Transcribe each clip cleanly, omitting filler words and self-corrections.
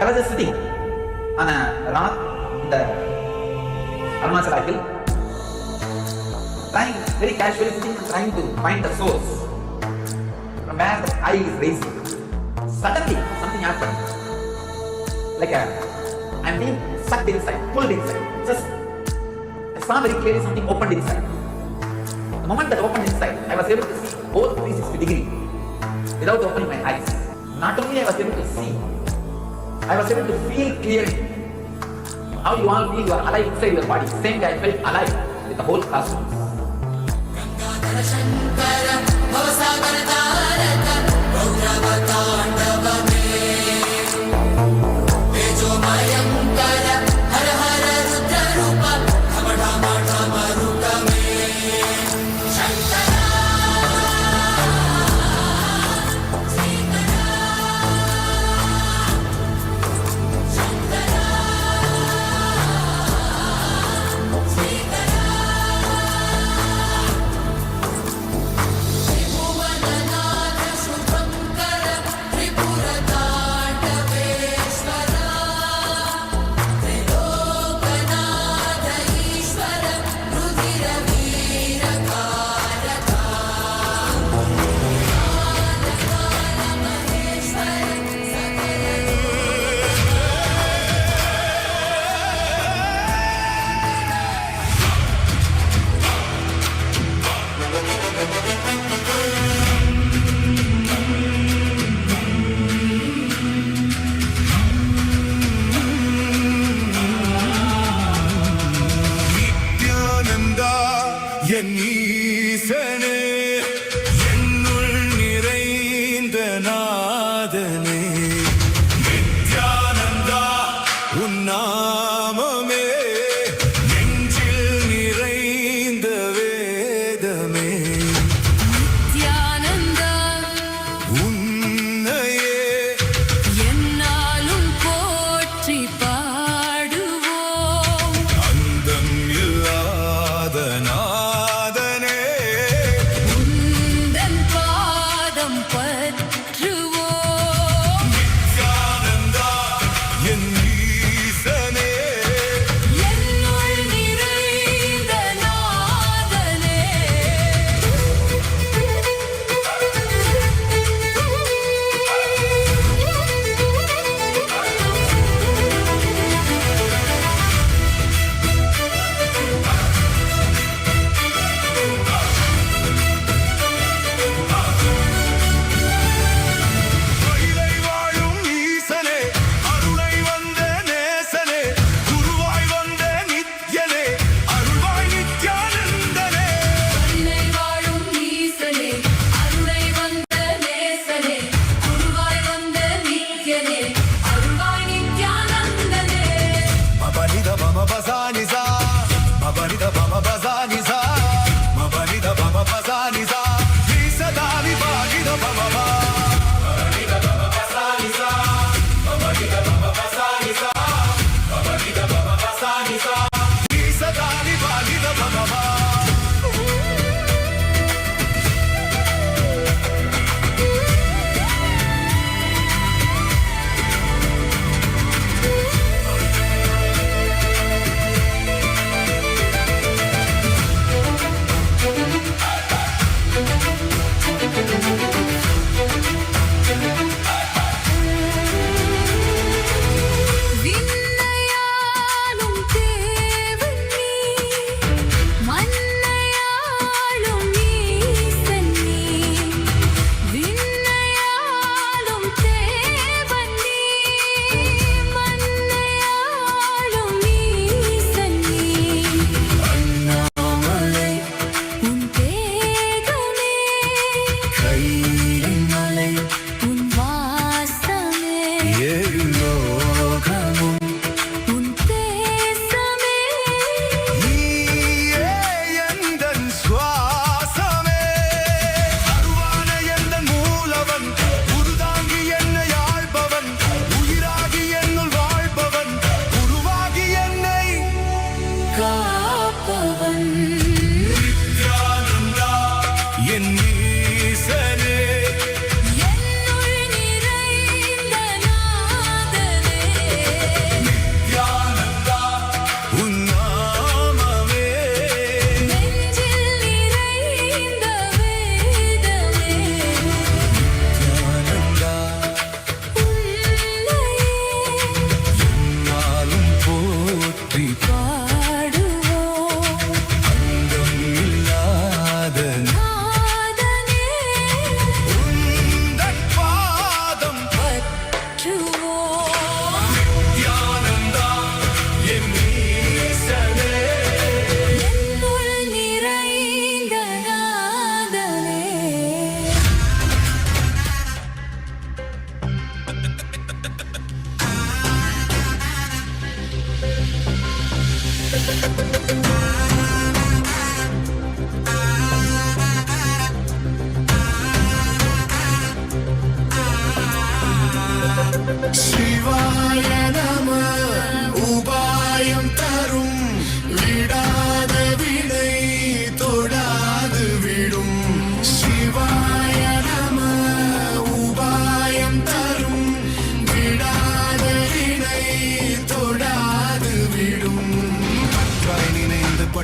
I was just sitting on a rock in the Arunachal hill, trying very casually sitting, trying to find the source from where the eye is raising. Suddenly, something happened. Like I'm being sucked inside, pulled inside. Just I saw very clearly something opened inside. The moment that opened inside, I was able to see both 360 degrees without opening my eyes. Not only I was able to see, I was able to feel clearly. How you all feel you are alive inside your body. Same way I felt alive with the whole cosmos. என்னுள் நிறைந்த நாதனே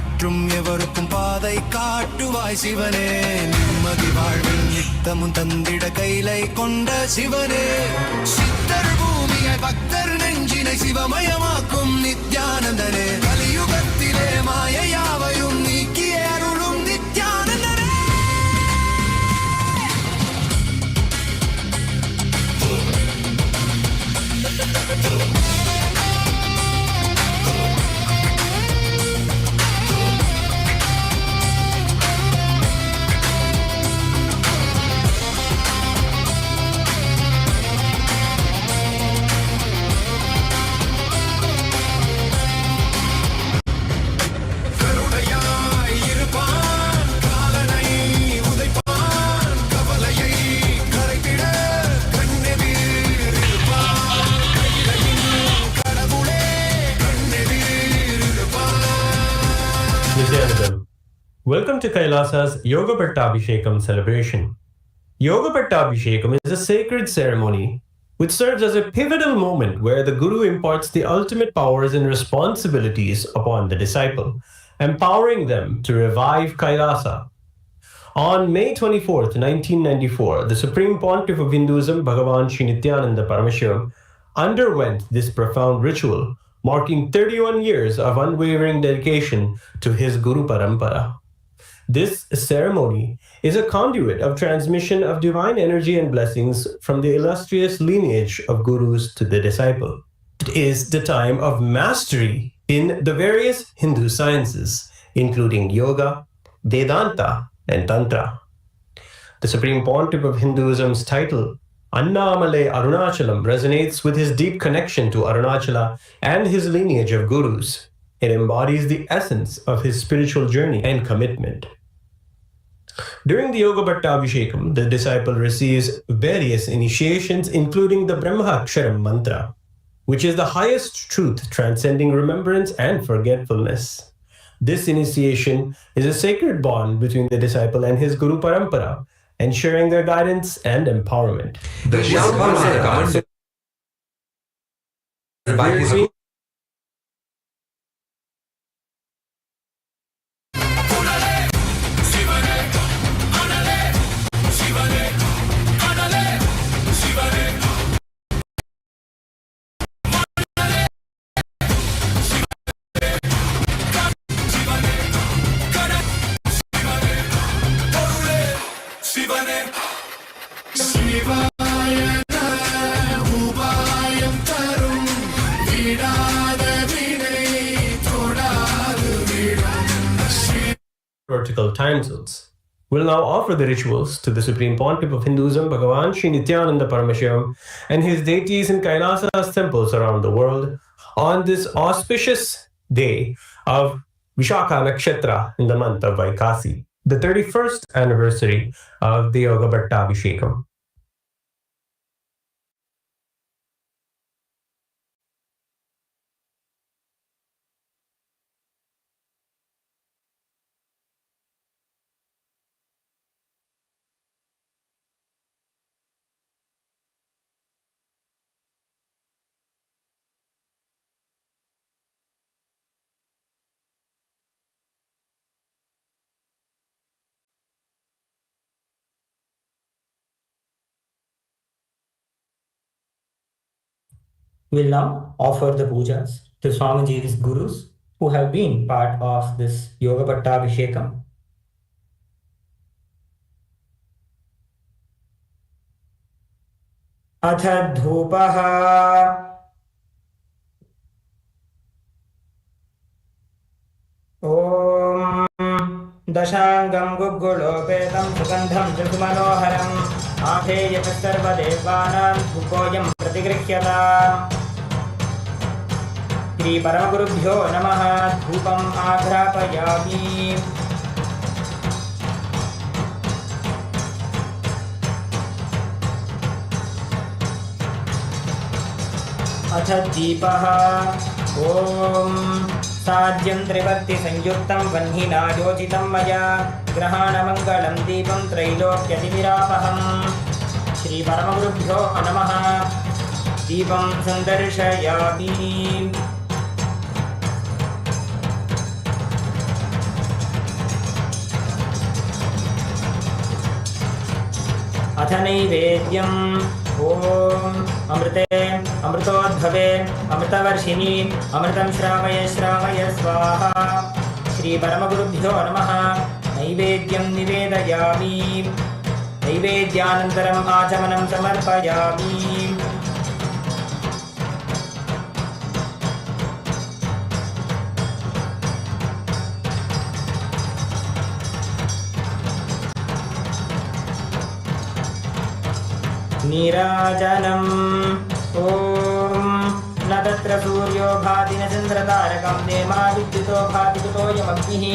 மற்றும் எவருக்கும் பாதை காட்டுவாய் சிவனே. நிம்மதி வாழ்வில் நித்தமும் தந்திட கைலை கொண்ட சிவனே. சித்தர் பூமியை பக்தர் நெஞ்சினை சிவமயமாக்கும் நித்யானந்தனே. கலியுகத்திலே மாயையாவையும் நீக்கிய அருளும் நித்யானந்தனே. Welcome to Kailasa's Yoga Pattabhishekam celebration. Yoga Pattabhishekam is a sacred ceremony which serves as a pivotal moment where the Guru imparts the ultimate powers and responsibilities upon the disciple, empowering them to revive Kailasa. On May 24th, 1994, the Supreme Pontiff of Hinduism, Bhagavan Sri Nityananda Paramashivam, underwent this profound ritual, marking 31 years of unwavering dedication to his Guru Parampara. This ceremony is a conduit of transmission of divine energy and blessings from the illustrious lineage of gurus to the disciple. It is the time of mastery in the various Hindu sciences, including yoga, Vedanta, and Tantra. The Supreme Pontiff of Hinduism's title, Annamale Arunachalam, resonates with his deep connection to Arunachala and his lineage of gurus. It embodies the essence of his spiritual journey and commitment. During the Yoga Pattabhishekam, the disciple receives various initiations, including the Brahmaksharam mantra, which is the highest truth transcending remembrance and forgetfulness. This initiation is a sacred bond between the disciple and his Guru Parampara, ensuring their guidance and empowerment. The Shambhavs are commanded by his vertical time zones. We'll now offer the rituals to the Supreme Pontiff of Hinduism, Bhagavan Sri Nityananda Paramashivam, and his deities in Kailasa's temples around the world on this auspicious day of Vishakha Nakshatra in the month of Vaikasi, the 31st anniversary of the Yoga Pattabhishekam. We'll now offer the pujas to Swamiji's gurus who have been part of this Yoga Pattabhishekam. Atha dhupaha Om Dashangam Gugulopetam Sugandham Jagmanoharam Abheyam Sarvadevanam Dhupoyam Pratigrihyata Shri Paramagurubhyo Namaha Dhupam Agrapayami अथ दीपः ॐ साज्यं त्रिवर्ति संयुक्तं वह्निना योजितं मया ग्रहाणमङ्गलं दीपं त्रैलोक्यतिविरापहं श्रीपरमगुरुभ्यो नमः दीपं संदर्शयामि अथ नैवेद्यम् ॐ अमृते अमृतोद्भवे अमृतवर्षिणि अमृतं श्रावय श्रावय स्वाहा। श्रीपरमगुरुभ्यो नमः। नैवेद्यं निवेदयामि। नैवेद्यानन्तरम् आचमनं समर्पयामि। नीराजनम् ॐ न तत्र सूर्यो भाति न चन्द्रतारकं नेमा विद्युतो भाति कुतोऽयमग्निः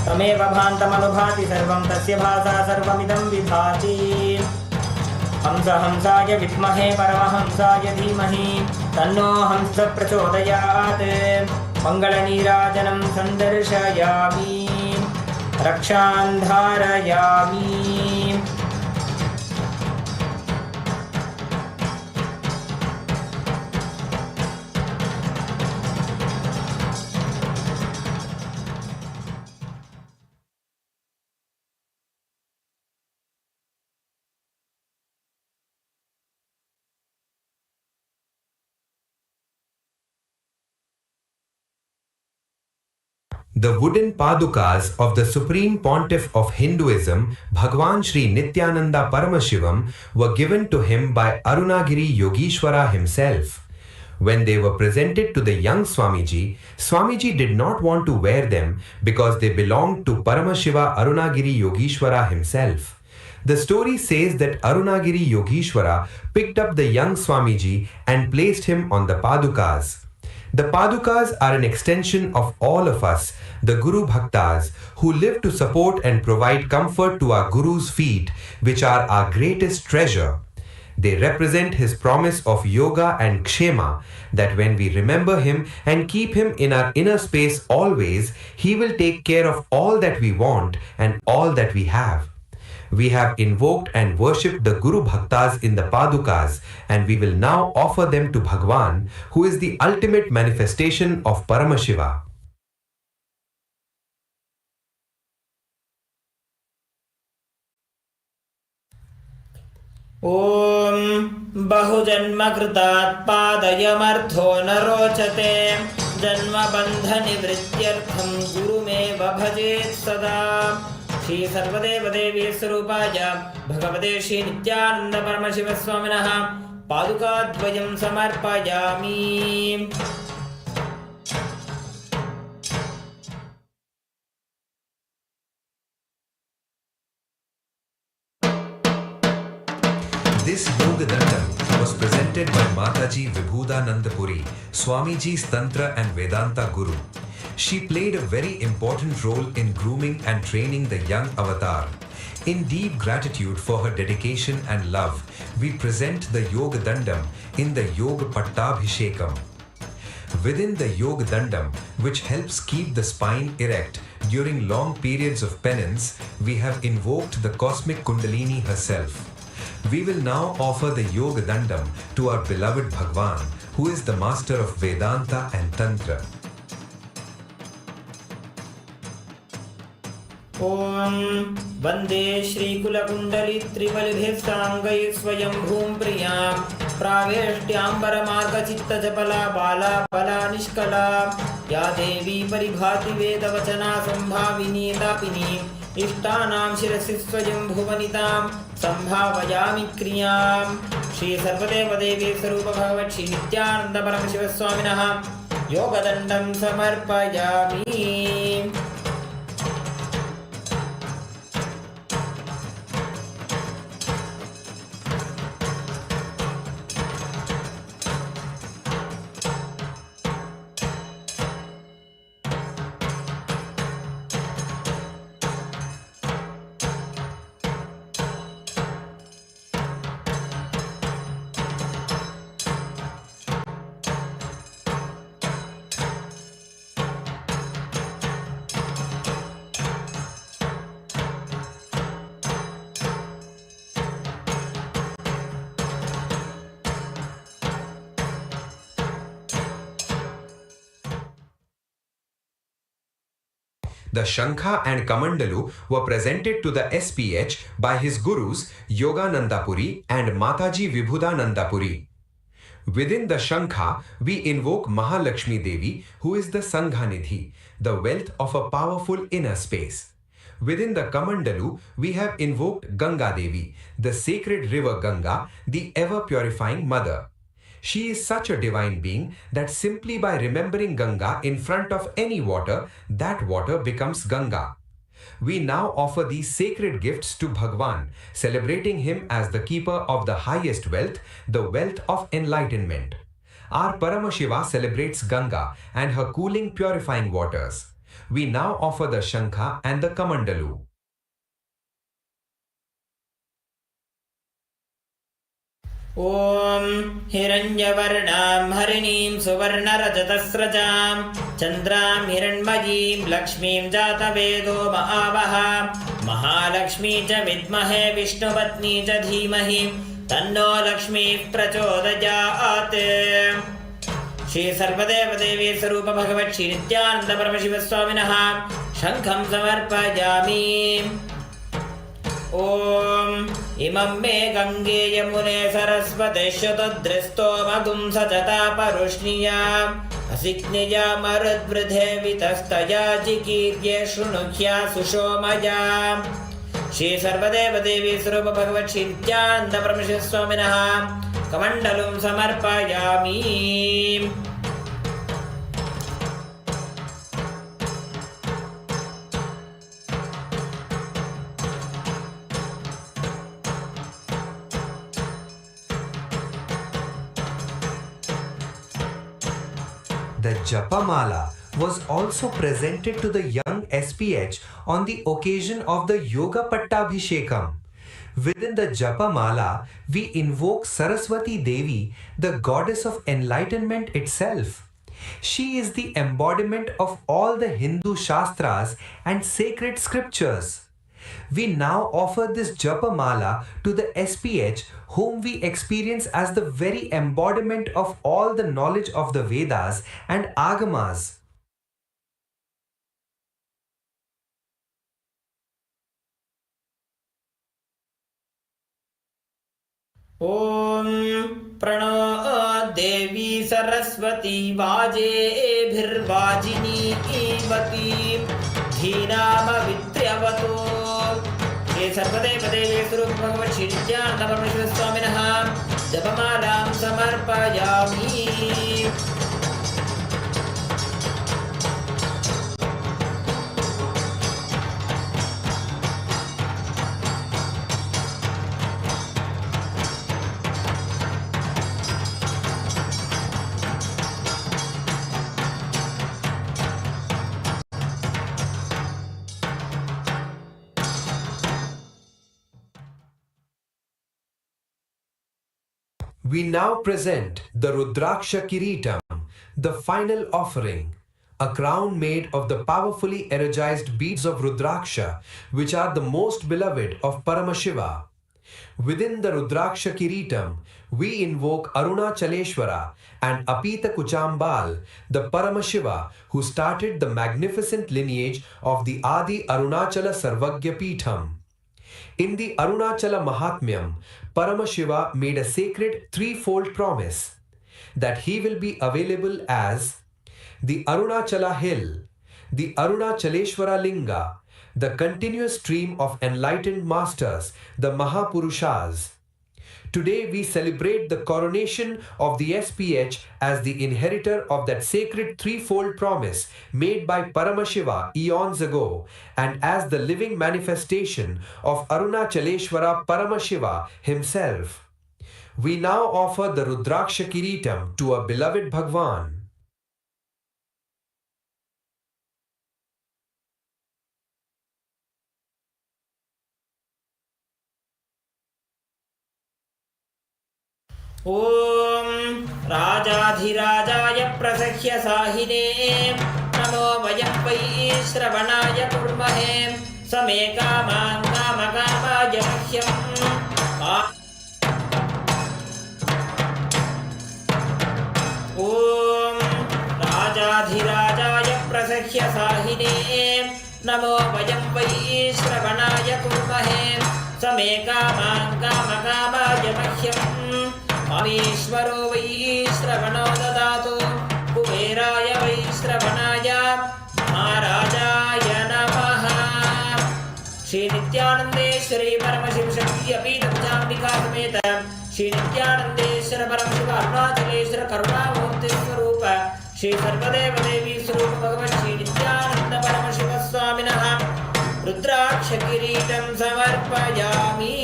तमेव भान्तमनुभाति सर्वं तस्य भासा सर्वमिदं विभाति। हंस हंसाय विद्महे परमहंसाय धीमहि तन्नो हंस प्रचोदयात्। मङ्गलनीराजनं सन्दर्शयामि रक्षान् धारयामि। The wooden padukas of the Supreme Pontiff of Hinduism, Bhagwan Sri Nityananda Paramashivam, were given to him by Arunagiri Yogeshwara himself. When they were presented to the young Swamiji, Swamiji did not want to wear them because they belonged to Paramashiva Arunagiri Yogeshwara himself. The story says that Arunagiri Yogeshwara picked up the young Swamiji and placed him on the padukas. The padukas are an extension of all of us, the Guru Bhaktas, who live to support and provide comfort to our Guru's feet, which are our greatest treasure. They represent his promise of yoga and kshema, that when we remember him and keep him in our inner space always, he will take care of all that we want and all that we have. We have invoked and worshipped the Guru Bhaktas in the Padukas, and we will now offer them to Bhagwan, who is the ultimate manifestation of Paramashiva. ॐ बहुजन्मकृतात् पादयमर्थो न रोचते जन्मबन्धनिवृत्त्यर्थं गुरुमेव भजेत् सदा। श्री सर्वदेवदेवी स्वरूपाय भगवते श्री नित्यानंद परमशिवस्वामिनः पादुकाद्वयं समर्पयामि। This Yoga Dandam was presented by Mataji Vibhudanandapuri, Swamiji's Tantra and Vedanta Guru. She played a very important role in grooming and training the young avatar. In deep gratitude for her dedication and love, we present the Yoga Dandam in the Yoga Pattabhishekam. Within the Yoga Dandam, which helps keep the spine erect during long periods of penance, we have invoked the cosmic Kundalini herself. We will now offer the Yoga Dandam to our beloved Bhagwan, who is the master of Vedanta and Tantra. ॐ वन्दे श्रीकुलकुण्डली त्रिबलिभिस्ताङ्गैः स्वयं भूं प्रियां प्रावेष्ट्याम्बरमार्गचित्तजपला बाला बला निष्कला या देवी परिभाति वेदवचना सम्भाविनी तापिनी इष्टानां शिरसि स्वयं भुवनितां सम्भावयामि क्रियां। श्री सर्वदेवदेवी स्वरूप भगवत् श्री नित्यानंद परमशिवस्वामिनः योगदण्डं समर्पयामि। The Shankha and Kamandalu were presented to the SPH by his gurus Yoganandapuri and Mataji Vibhudanandapuri. Within the Shankha, we invoke Mahalakshmi Devi, who is the Sanghanidhi, the wealth of a powerful inner space. Within the Kamandalu, we have invoked Ganga Devi, the sacred river Ganga, the ever-purifying mother. She is such a divine being that simply by remembering Ganga in front of any water, that water becomes Ganga. We now offer these sacred gifts to Bhagwan, celebrating him as the keeper of the highest wealth, the wealth of enlightenment. Our Paramashiva celebrates Ganga and her cooling, purifying waters. We now offer the Shankha and the Kamandalu. ॐ हिरण्यवर्णां हरिणीं सुवर्णरजतस्रजां चन्द्रां हिरण्मयीं लक्ष्मीं जातवेदो महावः महालक्ष्मी च विद्महे विष्णुपत्नी च धीमहि तन्नो लक्ष्मीः प्रचोदयात्। श्री सर्वदेवदेवी स्वरूप भगवत् श्री नित्यानंद परमशिवस्वामिनः शङ्खं समर्पयामि। ॐ इमं मे गङ्गे यमुने सरस्वते शतद्रस्तोमगुं सचता परुष्णिया असिक्निया मरुद्वृधे वितस्तया जिकीर्ये शृणुह्या सुषोमया। श्री सर्वदेवदेवी स्वरूप भगवत् श्री नित्यानंद परमशिवस्वामिनः कमण्डलुं समर्पयामि। The Japamala was also presented to the young SPH on the occasion of the Yoga Pattabhishekam. Within the Japamala, we invoke Saraswati Devi, the goddess of enlightenment itself. She is the embodiment of all the Hindu Shastras and sacred scriptures. We now offer this Japamala to the SPH, whom we experience as the very embodiment of all the knowledge of the Vedas and Agamas. ॐ प्रणो देवी सरस्वती वाजेभिर्वाजिनीवती धीनामवित्र्यवतो। श्री सर्वदेवदेवी स्वरूप भगवत् श्री नित्यानंद परमेश्वरस्वामिनः जपमालां समर्पयामि। We now present the Rudraksha Kiritam, the final offering, a crown made of the powerfully energized beads of Rudraksha, which are the most beloved of Paramashiva. Within the Rudraksha Kiritam, we invoke Arunachaleshwara and Apita Kuchambal, the Paramashiva, who started the magnificent lineage of the Adi Arunachala Sarvagya Peetham. In the Arunachala Mahatmyam, Paramashiva made a sacred threefold promise that he will be available as the Arunachala Hill, the Arunachaleshwara Linga, the continuous stream of enlightened masters, the Mahapurushas. Today we celebrate the coronation of the SPH as the inheritor of that sacred threefold promise made by Paramashiva eons ago and as the living manifestation of Arunachaleshwara Paramashiva himself. We now offer the Rudraksha Kiritam to our beloved Bhagwan. ॐ राजाधिराजाय प्रसह्य साहिने नमो वयं वै श्रवणाय कुर्महे समे कामां कामकामाय मह्यम् ॐ राजाधिराजाय प्रसह्य साहिने नमो वयं वै श्रवणाय कुर्महे समे कामान् कामकामाय मह्यम् अमीश्वरो वै श्रवणो ददातु कुबेराय वै श्रवणाय महाराजाय नमः। श्री नित्यानंदेश्वरी परमशिव शक्ति अपीतमजाम्बिका समेत श्री नित्यानंदेश्वर परमशिव अरुणाचलेश्वर करुणामूर्ति स्वरूप श्री सर्वदेव देवी स्वरूप भगवत् श्री नित्यानंद परमशिव स्वामिनः रुद्राक्ष किरीटं समर्पयामि।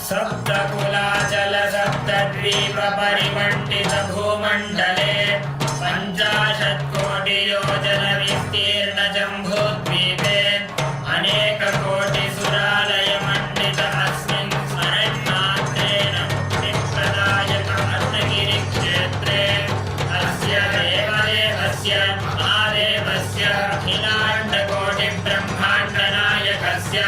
सप्तकुलाचल सप्तद्वीप परिमण्डित भूमण्डले 50 कोटि योजन विस्तीर्ण जम्बूद्वीपे अनेक कोटि सुरालय मण्डित अस्मिन् स्मरन्मात्रेण मुक्तिप्रदायक अरुणगिरि क्षेत्रे अस्य देवदेवस्य महादेवस्य अखिलाण्डकोटि ब्रह्माण्ड नायकस्य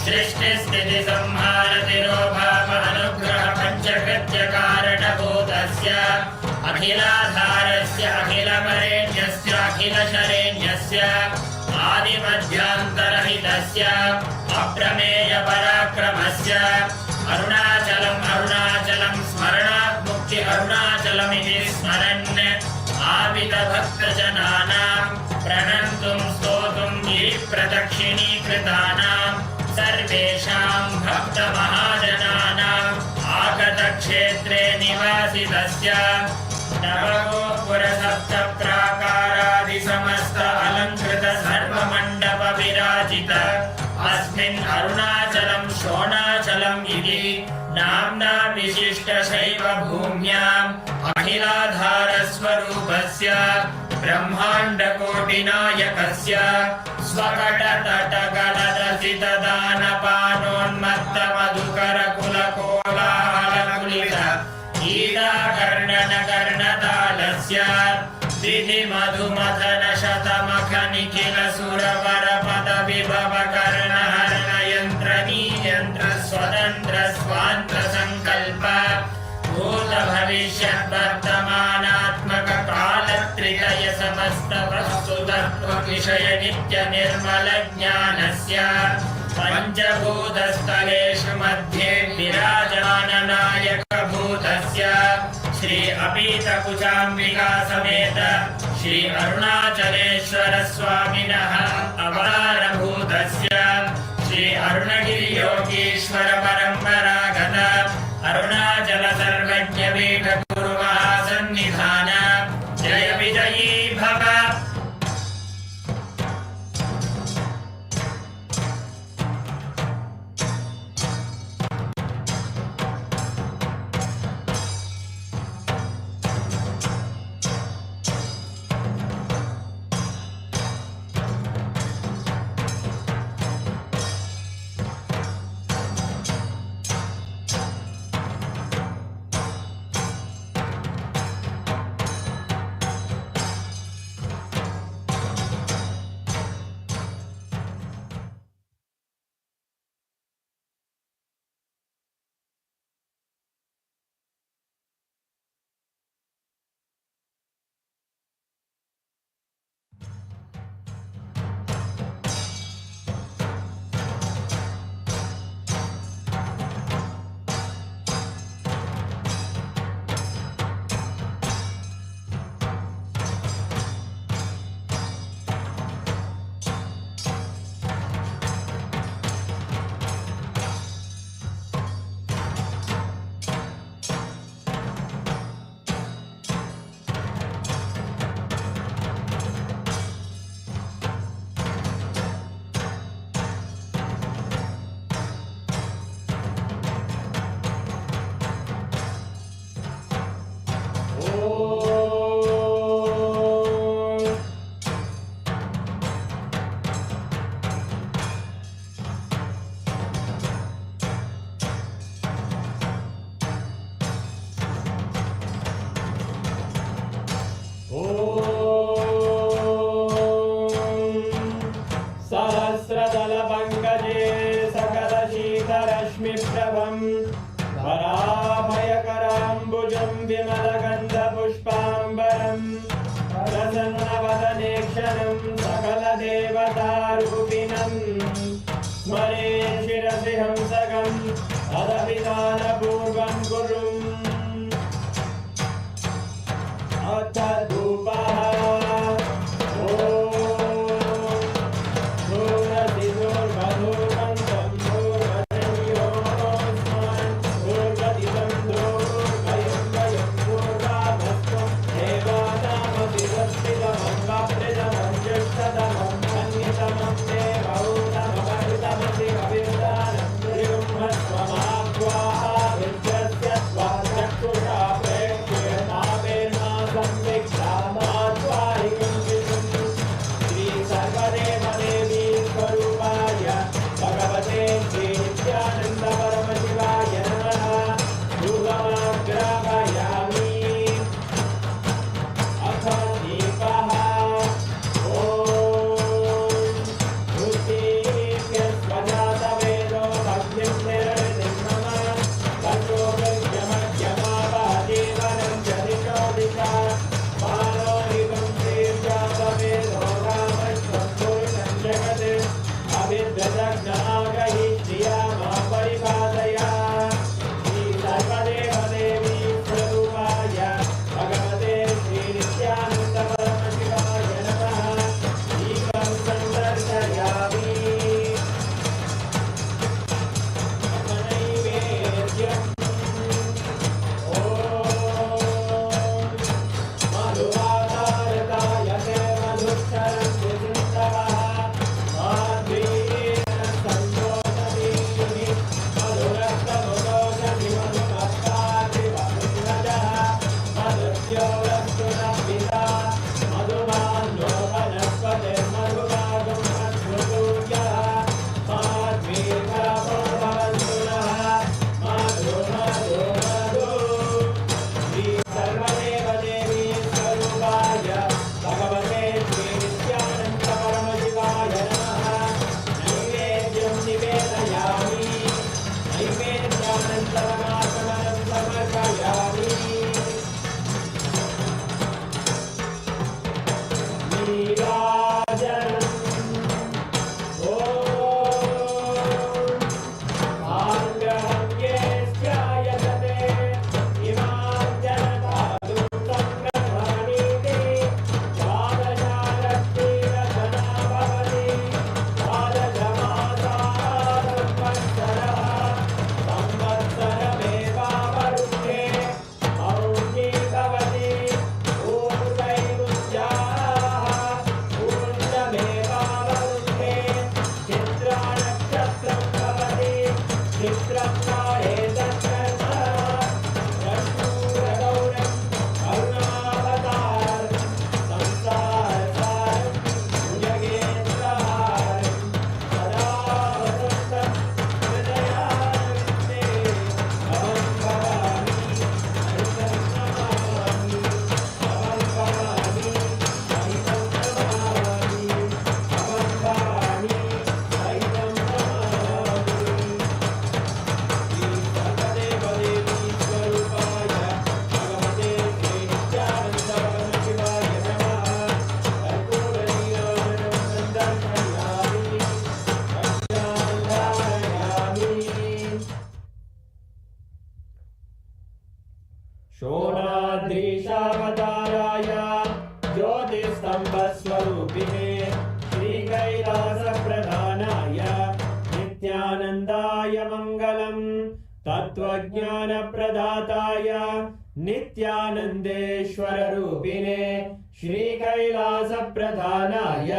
सृष्टिस्थिति संहार तिरोभाव अनुग्रह पंचकृत्य कारणभूतस्य अखिलाधारस्य अखिलवरेण्यस्य अखिलशरेण्यस्य आदिमध्यान्तरहितस्य अप्रमेय पराक्रमस्य अरुणाचलम् अरुणाचलं स्मरणात् मुक्ति अरुणाचलमिति स्मरन् आवितभक्तजनानां प्रणन्तुं स्तोतुं गिरिप्रदक्षिणीकृतानां सर्वेषां भक्तमहाजनानाम् आगतक्षेत्रे निवासितस्य नवगोपुरसप्तप्राकारादिसमस्त अलङ्कृत सर्वमण्डप विराजित अस्मिन् अरुणाचलं शोणाचलम् इति नाम्ना विशिष्टशैव भूम्याम् अखिलाधारस्वरूपस्य ब्रह्माण्डकोटिनायकस्य स्वकटतटगलरचितदानपानोन्मत्तमधुकरकुलकोलाहलकुलित कीटाकर्णनकर्णतालस्य विधिमधुमथनशतमखनिखिलसुरवरपदविभवकर्णहरणयन्त्रनीयन्त्र स्वतन्त्र स्वान्त्रसङ्कल्प भूतभविष्यद्वर्तमानात्मक कालत्रितय समस्त वस्तुतत्त्वविषय नित्य निर्मल ज्ञानस्य पञ्चभूतस्थलेषु मध्ये विराजमान नायक भूतस्य श्री अपीतकुचाम्बिका समेत श्री अरुणाचलेश्वर स्वामिनः अवतारभूतस्य श्री अरुणगिरि योगीश्वर परम्परागत अरुणाचल सर्वज्ञ पीठ गुरु महासन्निधान जय विजयी भव। दर्शनं सकलदेवतारूपिणं स्मरे शिरसि हंसकम् अदभिधानपूर्वं गुरुम् अथ धूपः शोणाद्रीशावताराय ज्योतिस्तम्भस्वरूपिणे श्रीकैलासप्रधानाय नित्यानन्दाय मङ्गलम् तत्त्वज्ञानप्रदाताय नित्यानन्देश्वररूपिणे श्रीकैलासप्रधानाय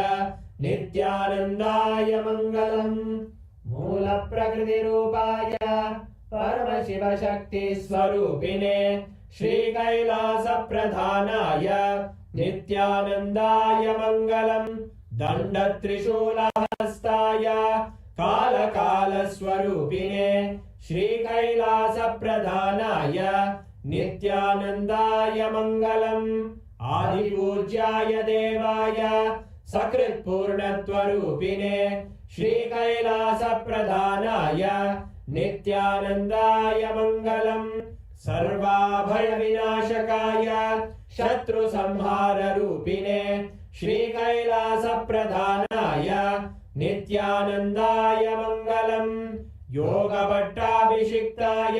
नित्यानन्दाय मङ्गलम् मूलप्रकृतिरूपाय परमशिवशक्तिस्वरूपिणे श्रीकैलासप्रधानाय नित्यानन्दाय मङ्गलम् दण्डत्रिशूलहस्ताय कालकालस्वरूपिणे श्रीकैलासप्रधानाय नित्यानन्दाय मङ्गलम् आदिपूज्याय देवाय सकृत्पूर्णत्वरूपिणे श्रीकैलासप्रधानाय नित्यानन्दाय मङ्गलम् सर्वाभयविनाशकाय शत्रुसंहाररूपिणे श्रीकैलासप्रधानाय नित्यानन्दाय मङ्गलम् योगभट्टाभिषिक्ताय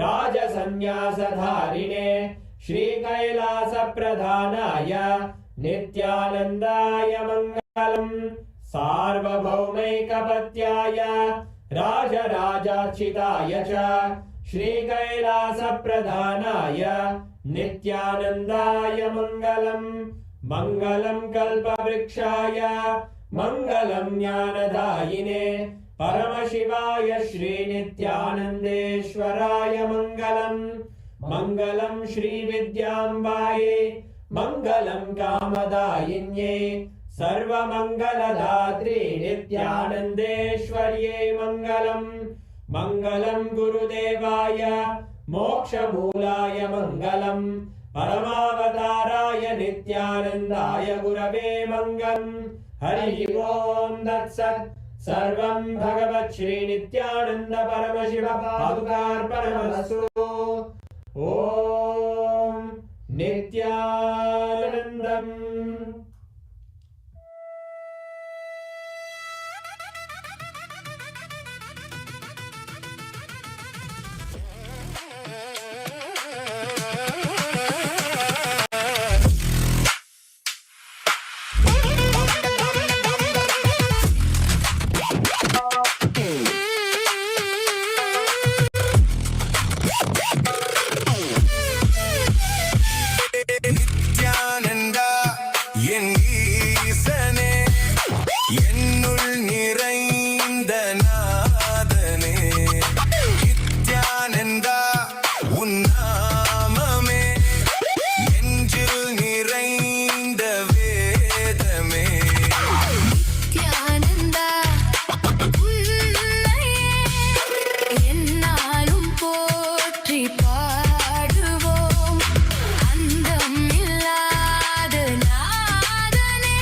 राजसन्न्यासधारिणे श्रीकैलासप्रधानाय नित्यानन्दाय मङ्गलम् सार्वभौमैकपत्याय राजराजार्चिताय च श्रीकैलासप्रधानाय नित्यानन्दाय मङ्गलम् मङ्गलं कल्पवृक्षाय मङ्गलं ज्ञानदायिने परमशिवाय श्रीनित्यानन्देश्वराय मङ्गलम् मङ्गलं श्रीविद्याम्बायै मङ्गलं कामदायिन्यै सर्वमङ्गलदात्रे नित्यानन्देश्वर्यै मङ्गलम् मङ्गलं गुरुदेवाय मोक्षमूलाय मङ्गलम् परमावताराय नित्यानन्दाय गुरवे मङ्गलम् हरिः ओम् तत्सत् सर्वं भगवत् श्रीनित्यानन्द परमशिव पादुकार्पणमस्तु ॐ नित्यानन्दम् நித்யானந்தா என் ஈசனே என்னுள் நிறைந்த நாதனே நித்யானந்தா உன் நாமமே நெஞ்சில் நிறைந்த வேதமே நித்யானந்தா உன்னையே என்னாலும் போற்றி பாடுவோம் அந்தம் இல்லாத நாதனே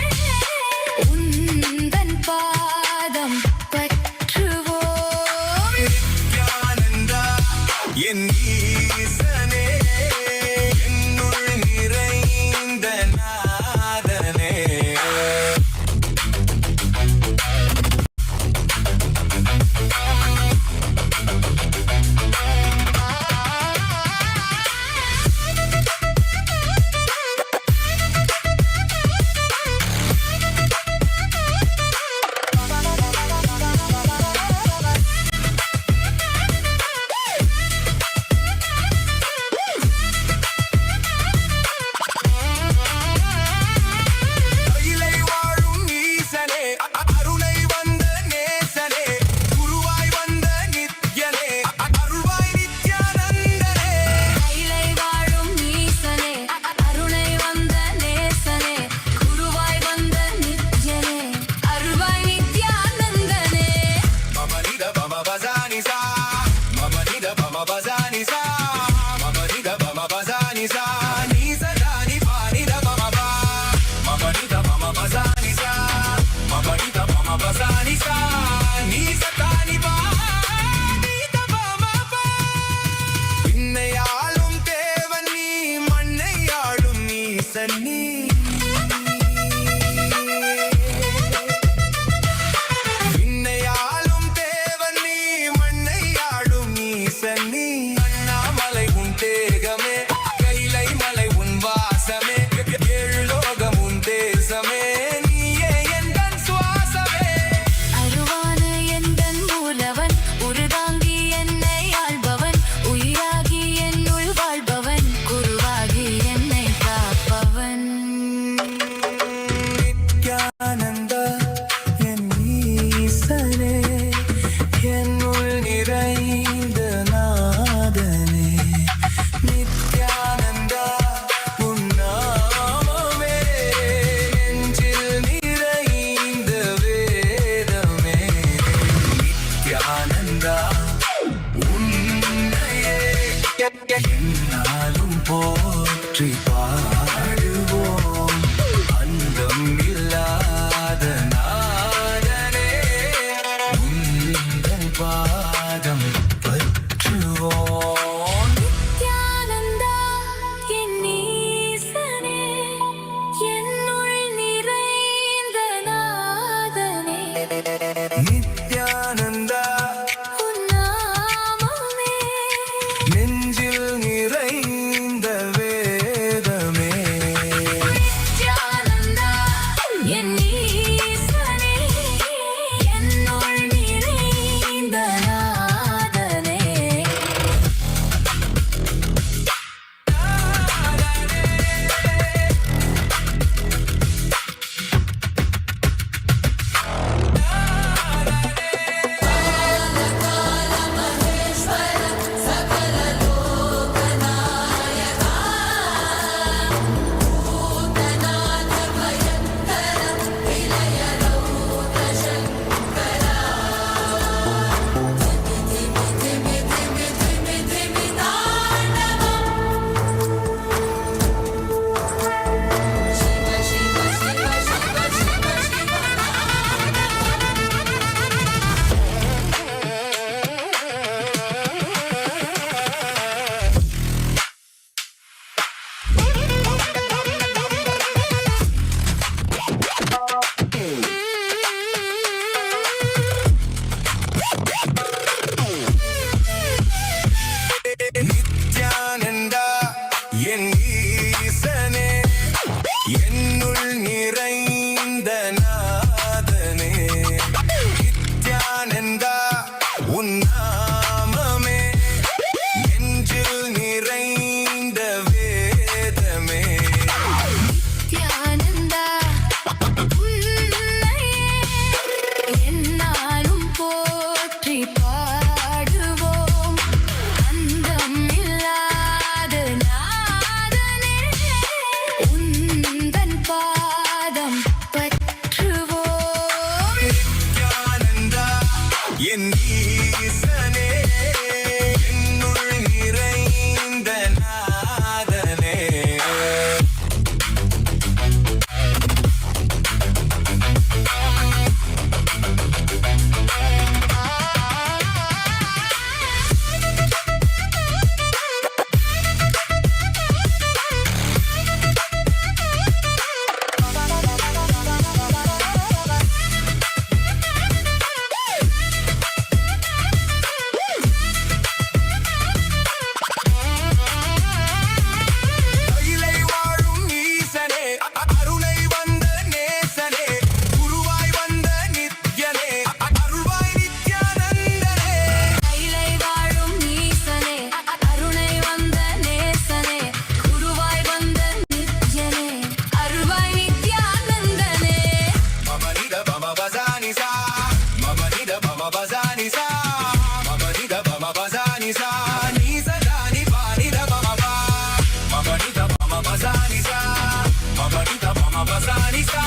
நிசா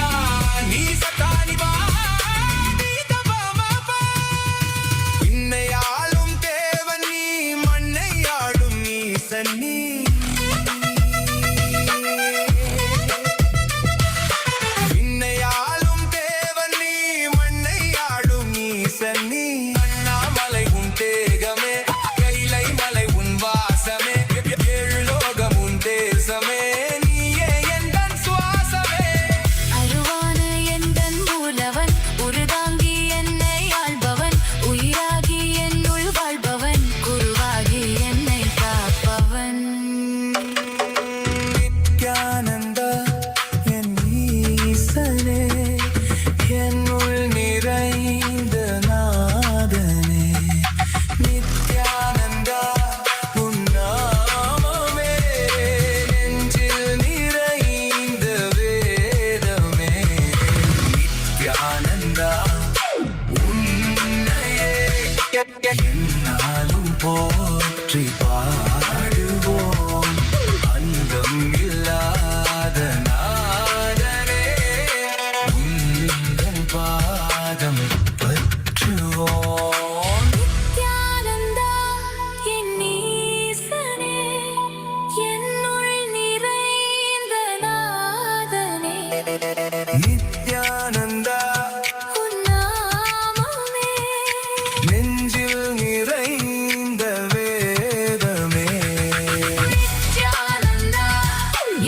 நீ சதானி வா நீ தபமபா விண்ணையாளும் தேவன் நீ மண்ணையாளும் ஈசன் நீ விண்ணையாளும் தேவன் நீ மண்ணையாளும் ஈசன் நீ அண்ணாமலை உன் தேகமே கைலை மலை உன் வாசமே ஏழு லோகம் உன் தேசமே நீயே எந்தன் சுவாசமே அருவான எந்தன் மூலவன் உருதாங்கி என்னை ஆள்பவன் உயிராகி என்னுள் வாழ்பவன் குருவாகி என்னை காப்பவன் நித்யானந்த என் ஈசனே என்னுள் நிறைந்த நாதனே நித்யானந்தா உன் நாமமே நெஞ்சில் நிறைந்த வேதமே நித்யானந்தா உன்னையே என்னாலும் போற்றி பாடுவோம் அந்தம் இல்லாத நாதனே உந்தன் பாதம் பற்றுவோம் நித்யானந்தா என் ஈசனே என்னுள் நிறைந்த நாதனே நித்யானந்தா உன் நாமமே நெஞ்சில் நிறைந்த வேதமே நித்யானந்தா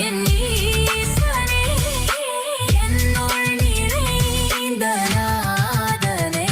என் ஈசனே என்னுள் நிறைந்த நாதனே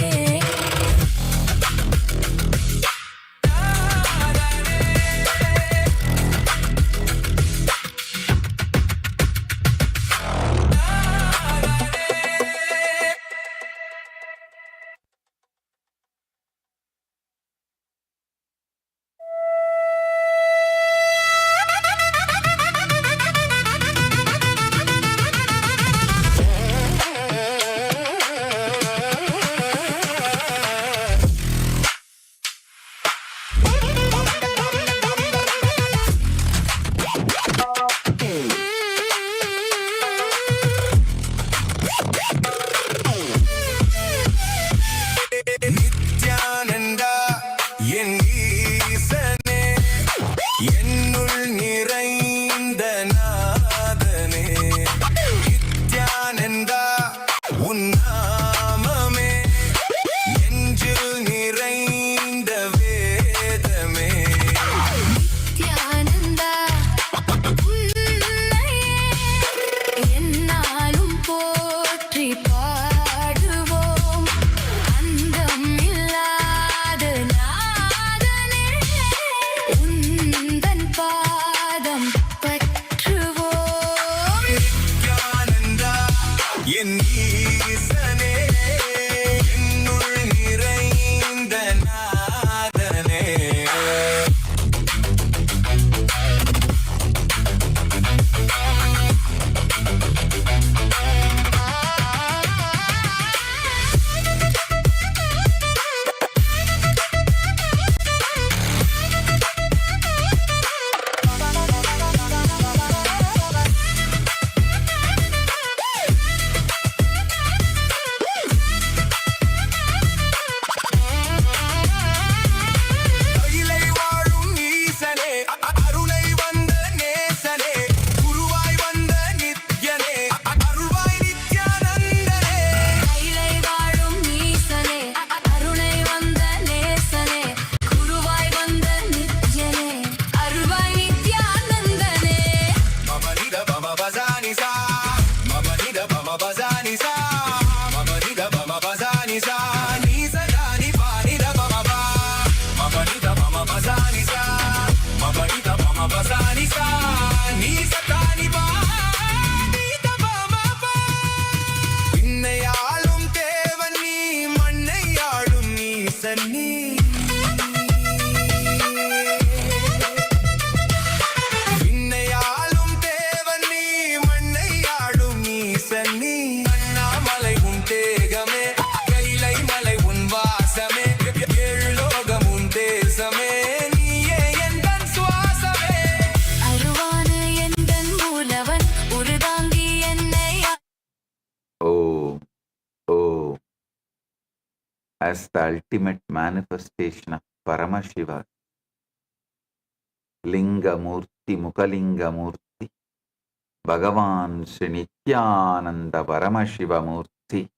நித்யானந்தா என் ஈசனே என்னுள் நிறைந்த நாதனே நித்யானந்தா உன் நாமமே நெஞ்சில் நிறைந்த வேதமே நித்யானந்தா உன்னையே என்னாலும் போற்றி பாடுவோம் அந்தம் இல்லாத நாதனே உந்தன் பாதம் பற்றுவோம் நித்யானந்தா என் ஈசனே என்னுள் நிறைந்த நாதனே as the ultimate manifestation of Paramashiva, Linga Murti, Mukalinga Murti, Bhagavan Sri Nityananda Paramashiva Murti.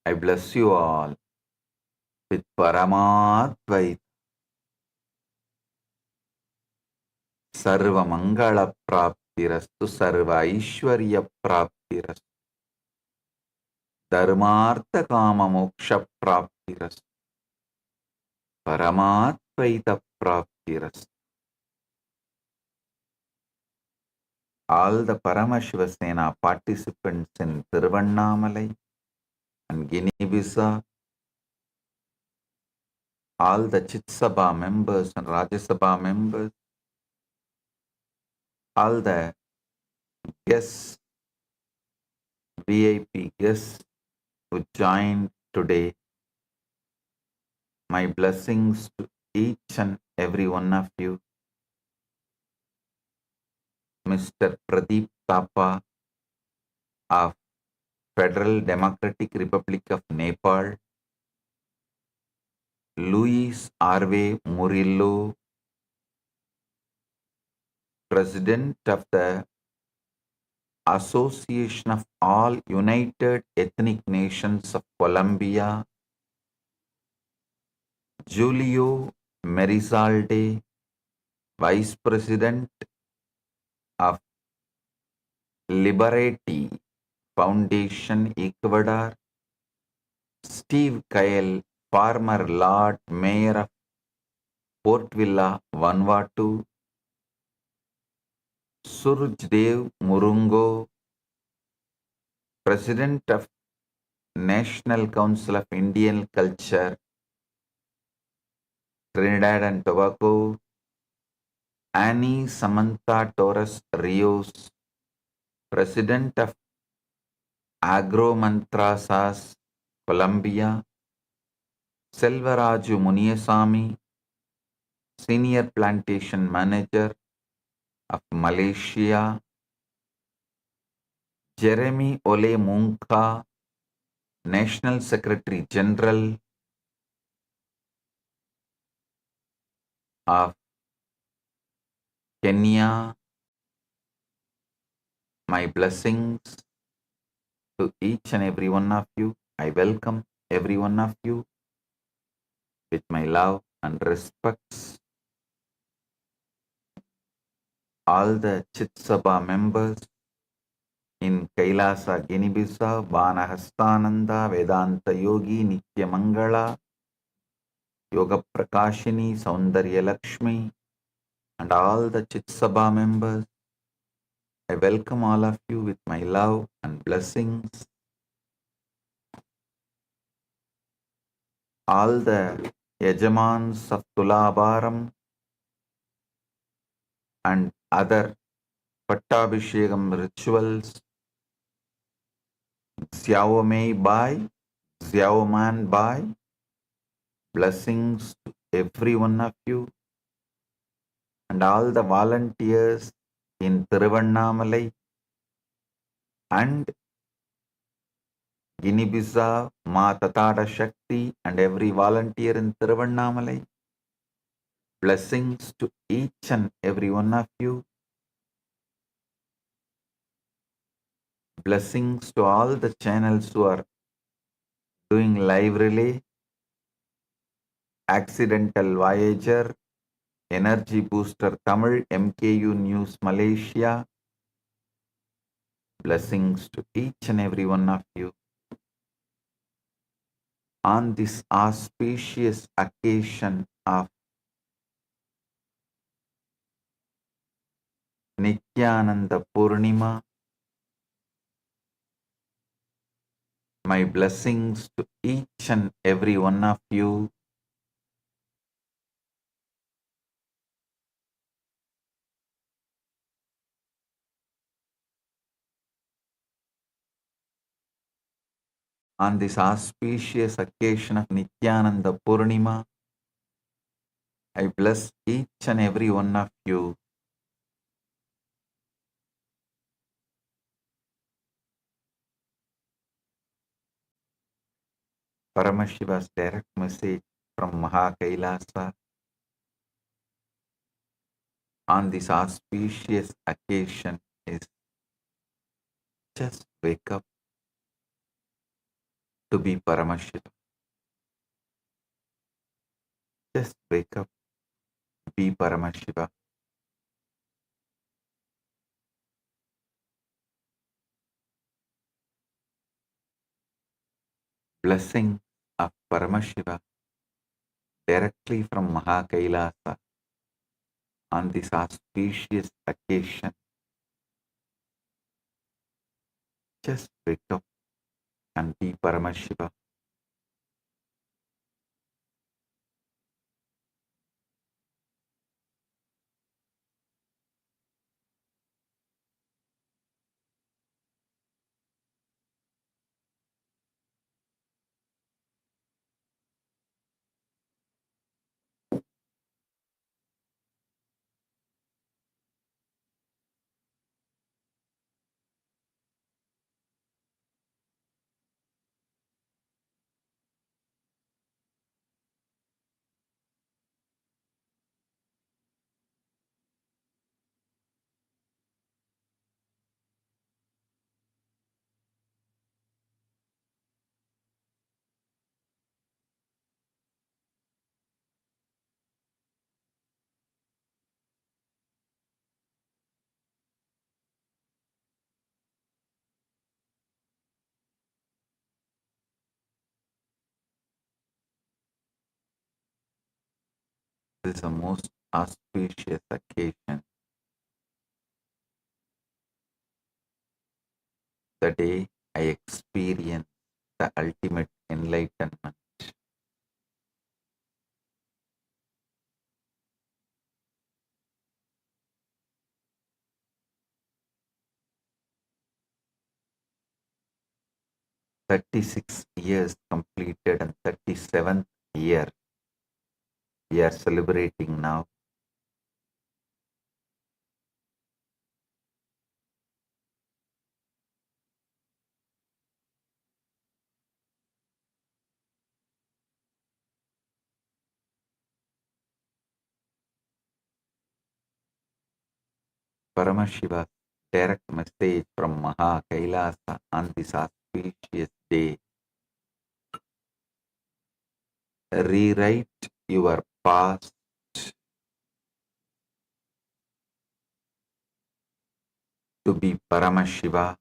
I bless you all with Paramadvaita. Sarva Mangala Praptirastu, Sarva Aishwarya Praptirastu, Dharmartha Kama Moksha Praptirastu, Paramadvaita Praptirastu. All the Paramashiva Sena participants in Tiruvannamalai and Guinea-Bissau, all the Chitsabha members and Rajasabha members, all the guests, VIP guests who joined today, my blessings to each and every one of you. Mr. Pradeep Thapa of Federal Democratic Republic of Nepal, Luis R.V. Murillo, President of the Association of All United Ethnic Nations of Colombia, Julio Merizalde, Vice President of Liberty Foundation, Ecuador, Steve Kyle, former Lord Mayor of Port Villa, Vanuatu, Surjdev Murungo, President of National Council of Indian Culture, Trinidad and Tobago, Annie Samantha Torres Rios, President of Agro Mantrasas, Colombia, Selvaraju Muniasamy, Senior Plantation Manager of Malaysia, Jeremy Ole Munka, National Secretary General of Kenya. My blessings to each and every one of you. I welcome every one of you with my love and respects. All the Chitsabha members in Kailasa, Guinea-Bissau, Vanahastananda, Vedanta Yogi, Nitya Mangala, Yoga Prakashini, Saundarya Lakshmi, and all the Chitsabha members. I welcome all of you with my love and blessings. All the Yajamans of Tulabharam and other Pattabhishekam rituals, Xiaomei Bai, Xiaoman Bai, blessings to every one of you and all the volunteers in Tiruvannamalai and Guinea-Bissau, Ma Tatada Shakti and every volunteer in Tiruvannamalai. Blessings to each and every one of you. Blessings to all the channels who are doing live relay, Accidental Voyager, Energy Booster Tamil, MKU News Malaysia. Blessings to each and every one of you. On this auspicious occasion of Nityananda Purnima, my blessings to each and every one of you. On this auspicious occasion of Nityananda Purnima, I bless each and every one of you. Paramashiva's direct message from Mahakailasa on this auspicious occasion is just wake up to be Paramashiva. Just wake up, be Paramashiva. Blessing of Paramashiva directly from Mahakailasa on this auspicious occasion. Just wake up and be Paramashiva. This is a most auspicious occasion. The day I experience the ultimate enlightenment. "36 years completed and 37th year we are celebrating now. Paramashiva's direct message from Maha Kailasa on this auspicious day. Rewrite your past to be Paramashiva.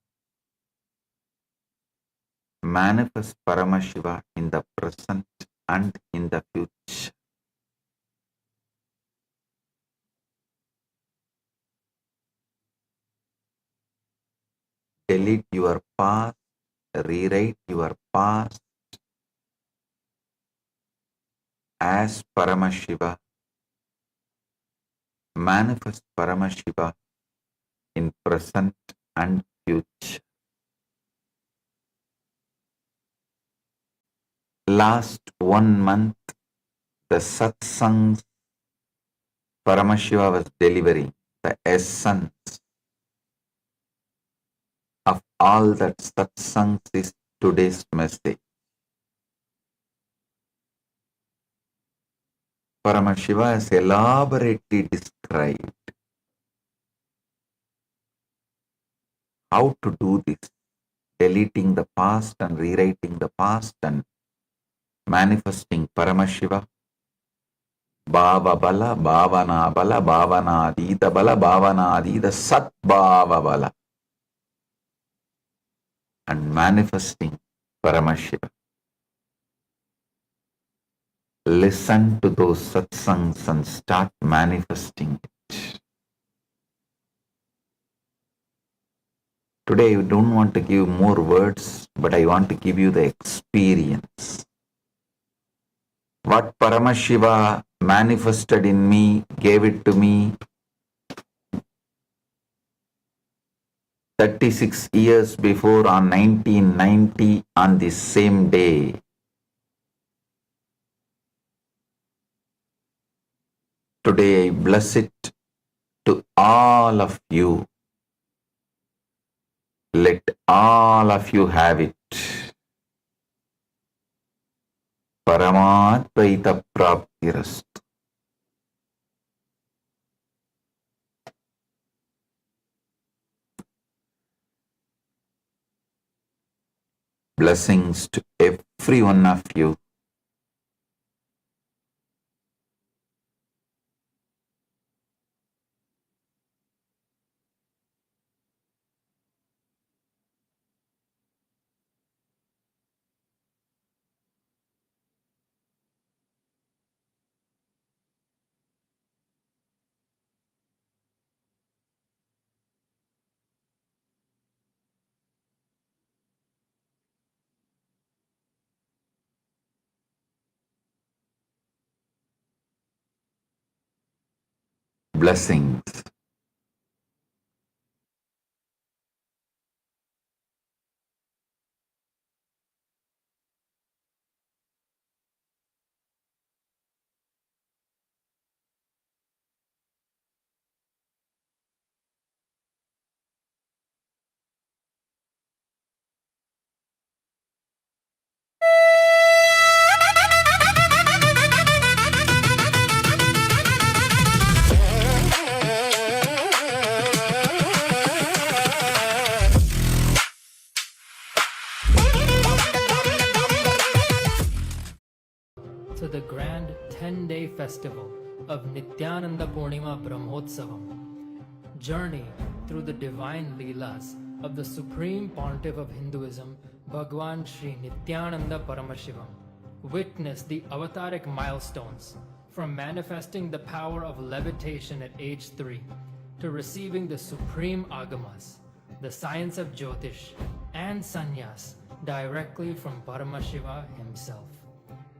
Manifest Paramashiva in the present and in the future. Delete your past, rewrite your past as Paramashiva. Manifest Paramashiva in present and future. Last 1 month, the satsangs Paramashiva was delivering the essence of all that satsangs is today's message. Paramashiva has elaborately described how to do this, deleting the past and rewriting the past and manifesting Paramashiva. Bhava bala, bhavana bala, bhavana adita bala, bhavana adita sat bhava bala. And manifesting Paramashiva. Listen to those satsangs and start manifesting it. Today I don't want to give more words, but I want to give you the experience. What Paramashiva manifested in me, gave it to me 36 years before on 1990 on this same day. Today I bless it to all of you. Let all of you have it. Paramatvaita Praptirast. Blessings to every one of you. Blessings. To the grand 10-day festival of Nityananda Purnima Brahmotsavam, journey through the divine Leelas of the Supreme Pontiff of Hinduism, Bhagwan Sri Nityananda Paramashivam. Witness the avataric milestones from manifesting the power of levitation at age 3 to receiving the supreme agamas, the science of Jyotish and Sannyas directly from Paramashiva himself,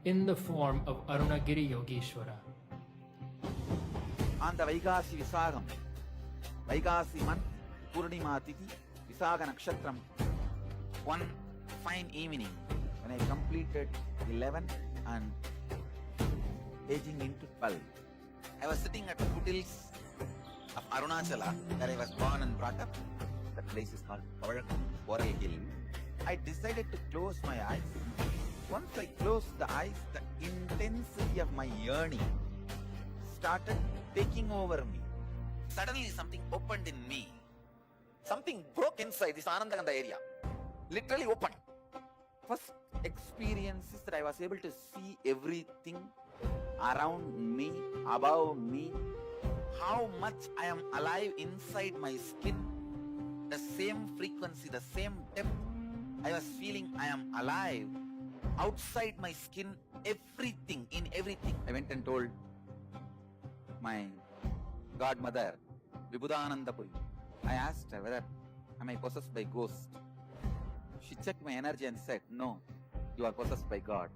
in the form of Arunagiri Yogeshwara. On the Vaikasi Visagam, Vaikasi month, Purnima Tithi, Visaga Nakshatram, one fine evening when I completed 11 and aging into 12, I was sitting at the foothills of Arunachala, where I was born and brought up. That place is called Warel Hill. I decided to close my eyes. Once I closed the eyes, the intensity of my yearning started taking over me. Suddenly something opened in me. Something broke inside this Anandaganda area. Literally opened. First experience is that I was able to see everything around me, above me, how much I am alive inside my skin, the same frequency, the same depth. I was feeling I am alive outside my skin, everything, in everything. I went and told my godmother, Vibhudanandapuri. I asked her whether am I possessed by ghost. She checked my energy and said, no, you are possessed by God.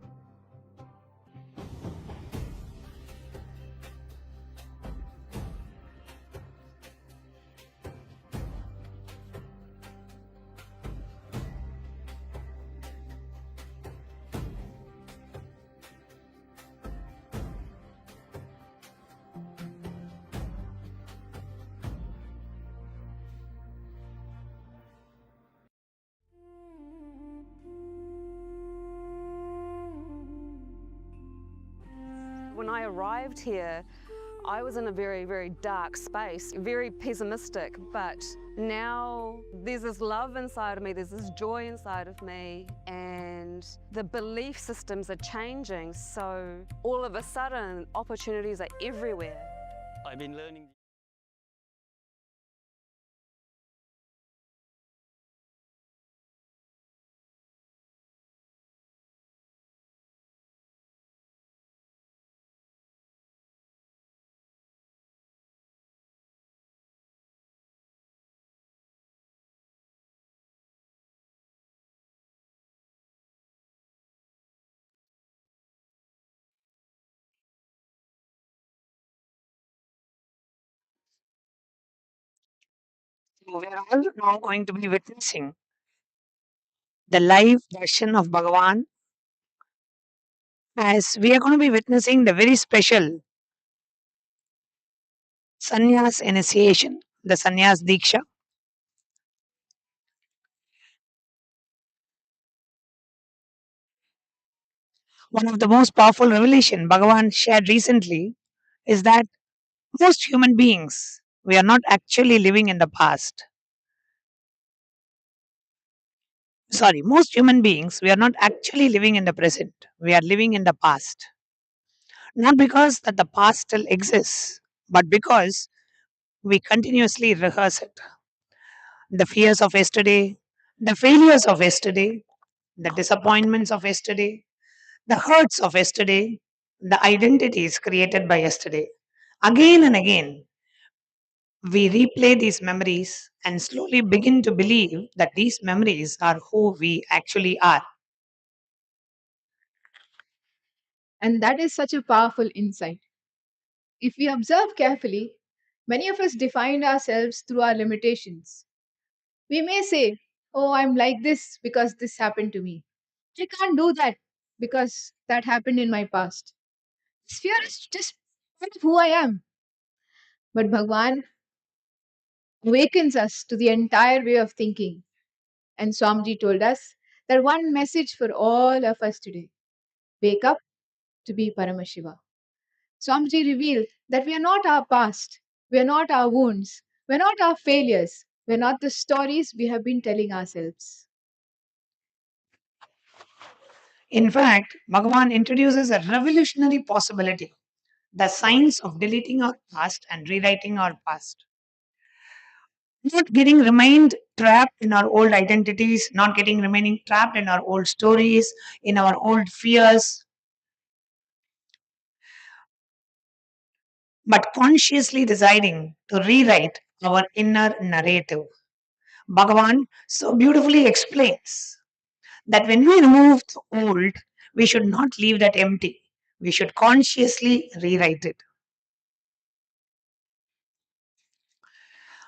When I arrived here, I was in a very, very dark space, very pessimistic, but now there's this love inside of me, there's this joy inside of me, and the belief systems are changing, so all of a sudden, opportunities are everywhere. I've been learning. So we are all now going to be witnessing the live version of Bhagavan, as we are going to be witnessing the very special sannyas initiation, the sannyas diksha. One of the most powerful revelation Bhagavan shared recently is that most human beings, we are not actually living in the past. Sorry, most human beings, we are not actually living in the present. We are living in the past. Not because that the past still exists, but because we continuously rehearse it. The fears of yesterday, the failures of yesterday, the disappointments of yesterday, the hurts of yesterday, the identities created by yesterday. Again and again, we replay these memories and slowly begin to believe that these memories are who we actually are. And that is such a powerful insight. If we observe carefully, many of us define ourselves through our limitations. We may say, "Oh, I'm like this because this happened to me. I can't do that because that happened in my past." This fear is just part of who I am. But Bhagwan awakens us to the entire way of thinking. And Swamiji told us that one message for all of us today: wake up to be Paramashiva. Swamiji revealed that we are not our past, we are not our wounds, we are not our failures, we are not the stories we have been telling ourselves. In fact, Bhagavan introduces a revolutionary possibility, the science of deleting our past and rewriting our past. Not getting remained trapped in our old identities, not getting remaining trapped in our old stories, in our old fears, but consciously deciding to rewrite our inner narrative. Bhagavan so beautifully explains that when we remove the old, we should not leave that empty. We should consciously rewrite it.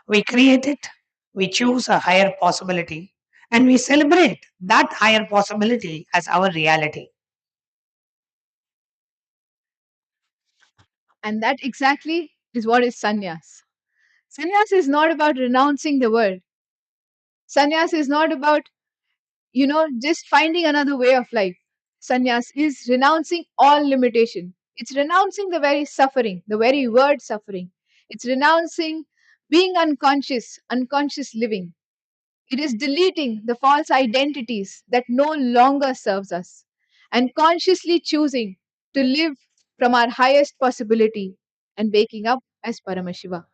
We create it, we choose a higher possibility, and we celebrate that higher possibility as our reality. And that exactly is what is sannyas. Sannyas is not about renouncing the world. Sannyas is not about, just finding another way of life. Sannyas is renouncing all limitation. It's renouncing the very suffering, the very word suffering. It's renouncing being unconscious, unconscious living. It is deleting the false identities that no longer serves us and consciously choosing to live from our highest possibility and waking up as Paramashiva.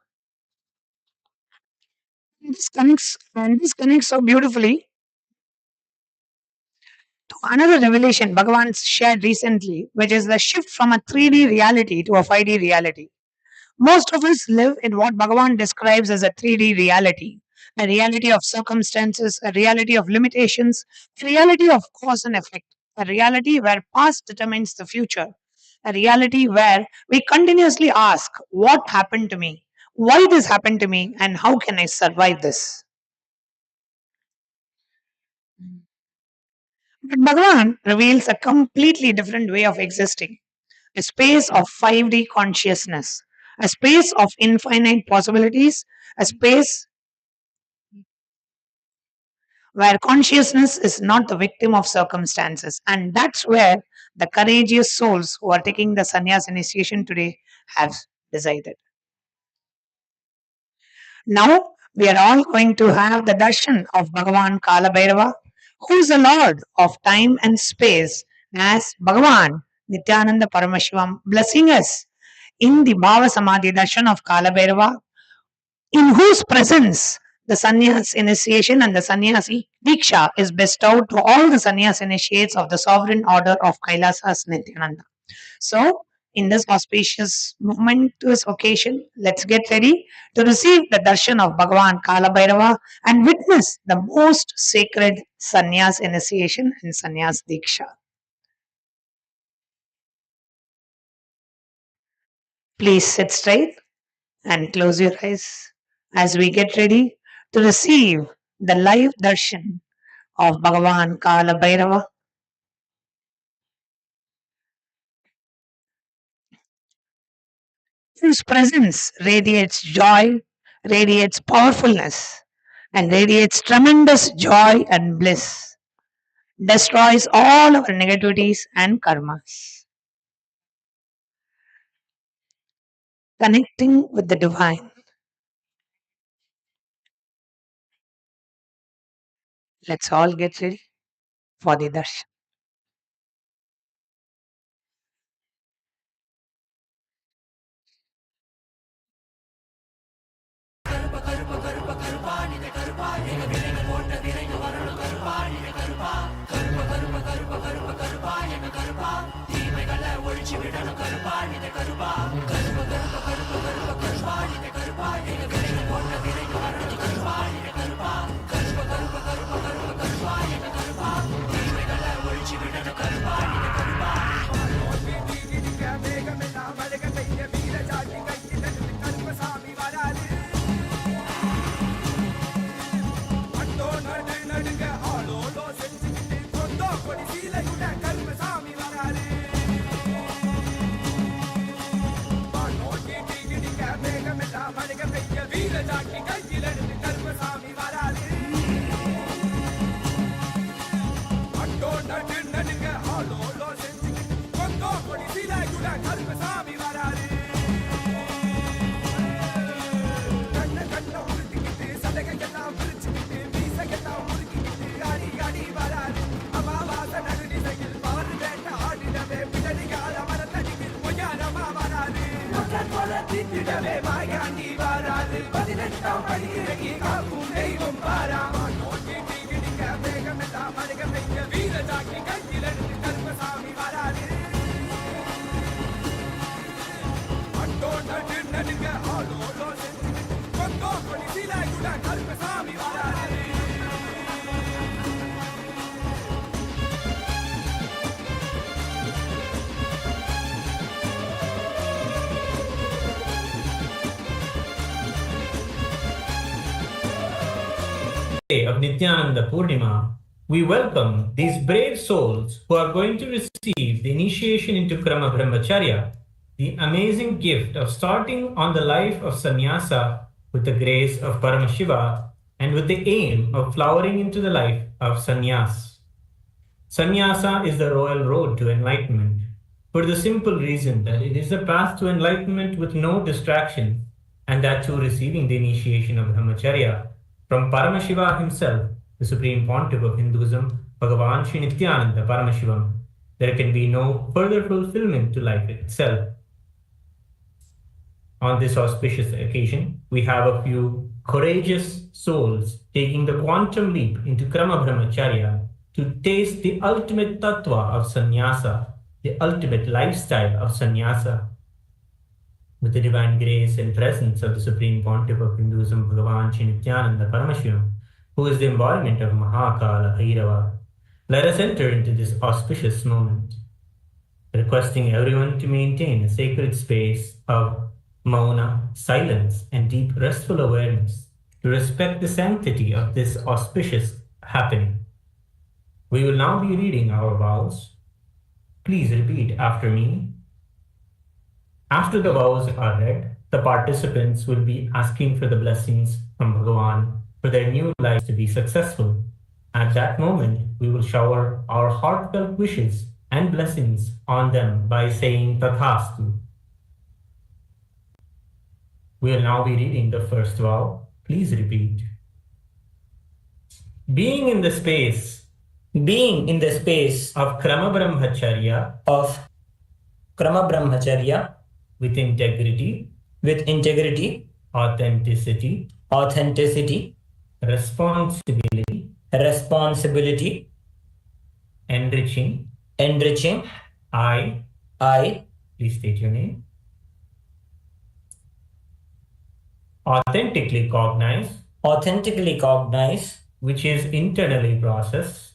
This connects so beautifully to another revelation Bhagavan shared recently, which is the shift from a 3D reality to a 5D reality. Most of us live in what Bhagavan describes as a 3D reality, a reality of circumstances, a reality of limitations, a reality of cause and effect, a reality where past determines the future, a reality where we continuously ask, what happened to me? Why this happened to me? And how can I survive this? But Bhagavan reveals a completely different way of existing, a space of 5D consciousness, a space of infinite possibilities, a space where consciousness is not the victim of circumstances. And that's where the courageous souls who are taking the sannyas initiation today have decided. Now we are all going to have the darshan of Bhagavan Kala Bhairava, who is the Lord of time and space, as Bhagavan Nityananda Paramashivam blessing us in the Bhava Samadhi darshan of Kala Bhairava, in whose presence the sannyas initiation and the sannyasi diksha is bestowed to all the sannyas initiates of the sovereign order of Kailasas Nityananda. So, in this auspicious momentous occasion, let's get ready to receive the darshan of Bhagavan Kala Bhairava and witness the most sacred sannyas initiation and sannyas diksha. Please sit straight and close your eyes as we get ready to receive the live darshan of Bhagavan Kala Bhairava, whose presence radiates joy, radiates powerfulness, and radiates tremendous joy and bliss. destroys all our negativities and karmas. Connecting with the divine. Let's all get ready for the darshan. Day of Nityananda Purnima, we welcome these brave souls who are going to receive the initiation into Krama Brahmacharya, the amazing gift of starting on the life of sannyasa with the grace of Paramashiva and with the aim of flowering into the life of sannyas. Sannyasa is the royal road to enlightenment, for the simple reason that it is a path to enlightenment with no distraction, and that too receiving the initiation of Brahmacharya from Paramashiva himself, the Supreme Pontiff of Hinduism, Bhagavan Sri Nityananda Paramashivam. There can be no further fulfillment to life itself. On this auspicious occasion, we have a few courageous souls taking the quantum leap into Krama Brahmacharya to taste the ultimate tattva of sannyasa, the ultimate lifestyle of sannyasa. With the divine grace and presence of the Supreme Pontiff of Hinduism, Bhagavan Sri Nityananda Paramashivam, who is the embodiment of Mahakala Bhairava, let us enter into this auspicious moment, requesting everyone to maintain a sacred space of mauna, silence, and deep restful awareness to respect the sanctity of this auspicious happening. We will now be reading our vows. Please repeat after me. After the vows are read, the participants will be asking for the blessings from Bhagavan for their new lives to be successful. At that moment, we will shower our heartfelt wishes and blessings on them by saying Tathastu. We will now be reading the first vow. Please repeat. Being in the space of Krama Brahmacharya with integrity, authenticity, responsibility, enriching, I, please state your name, authentically cognize, which is internally process,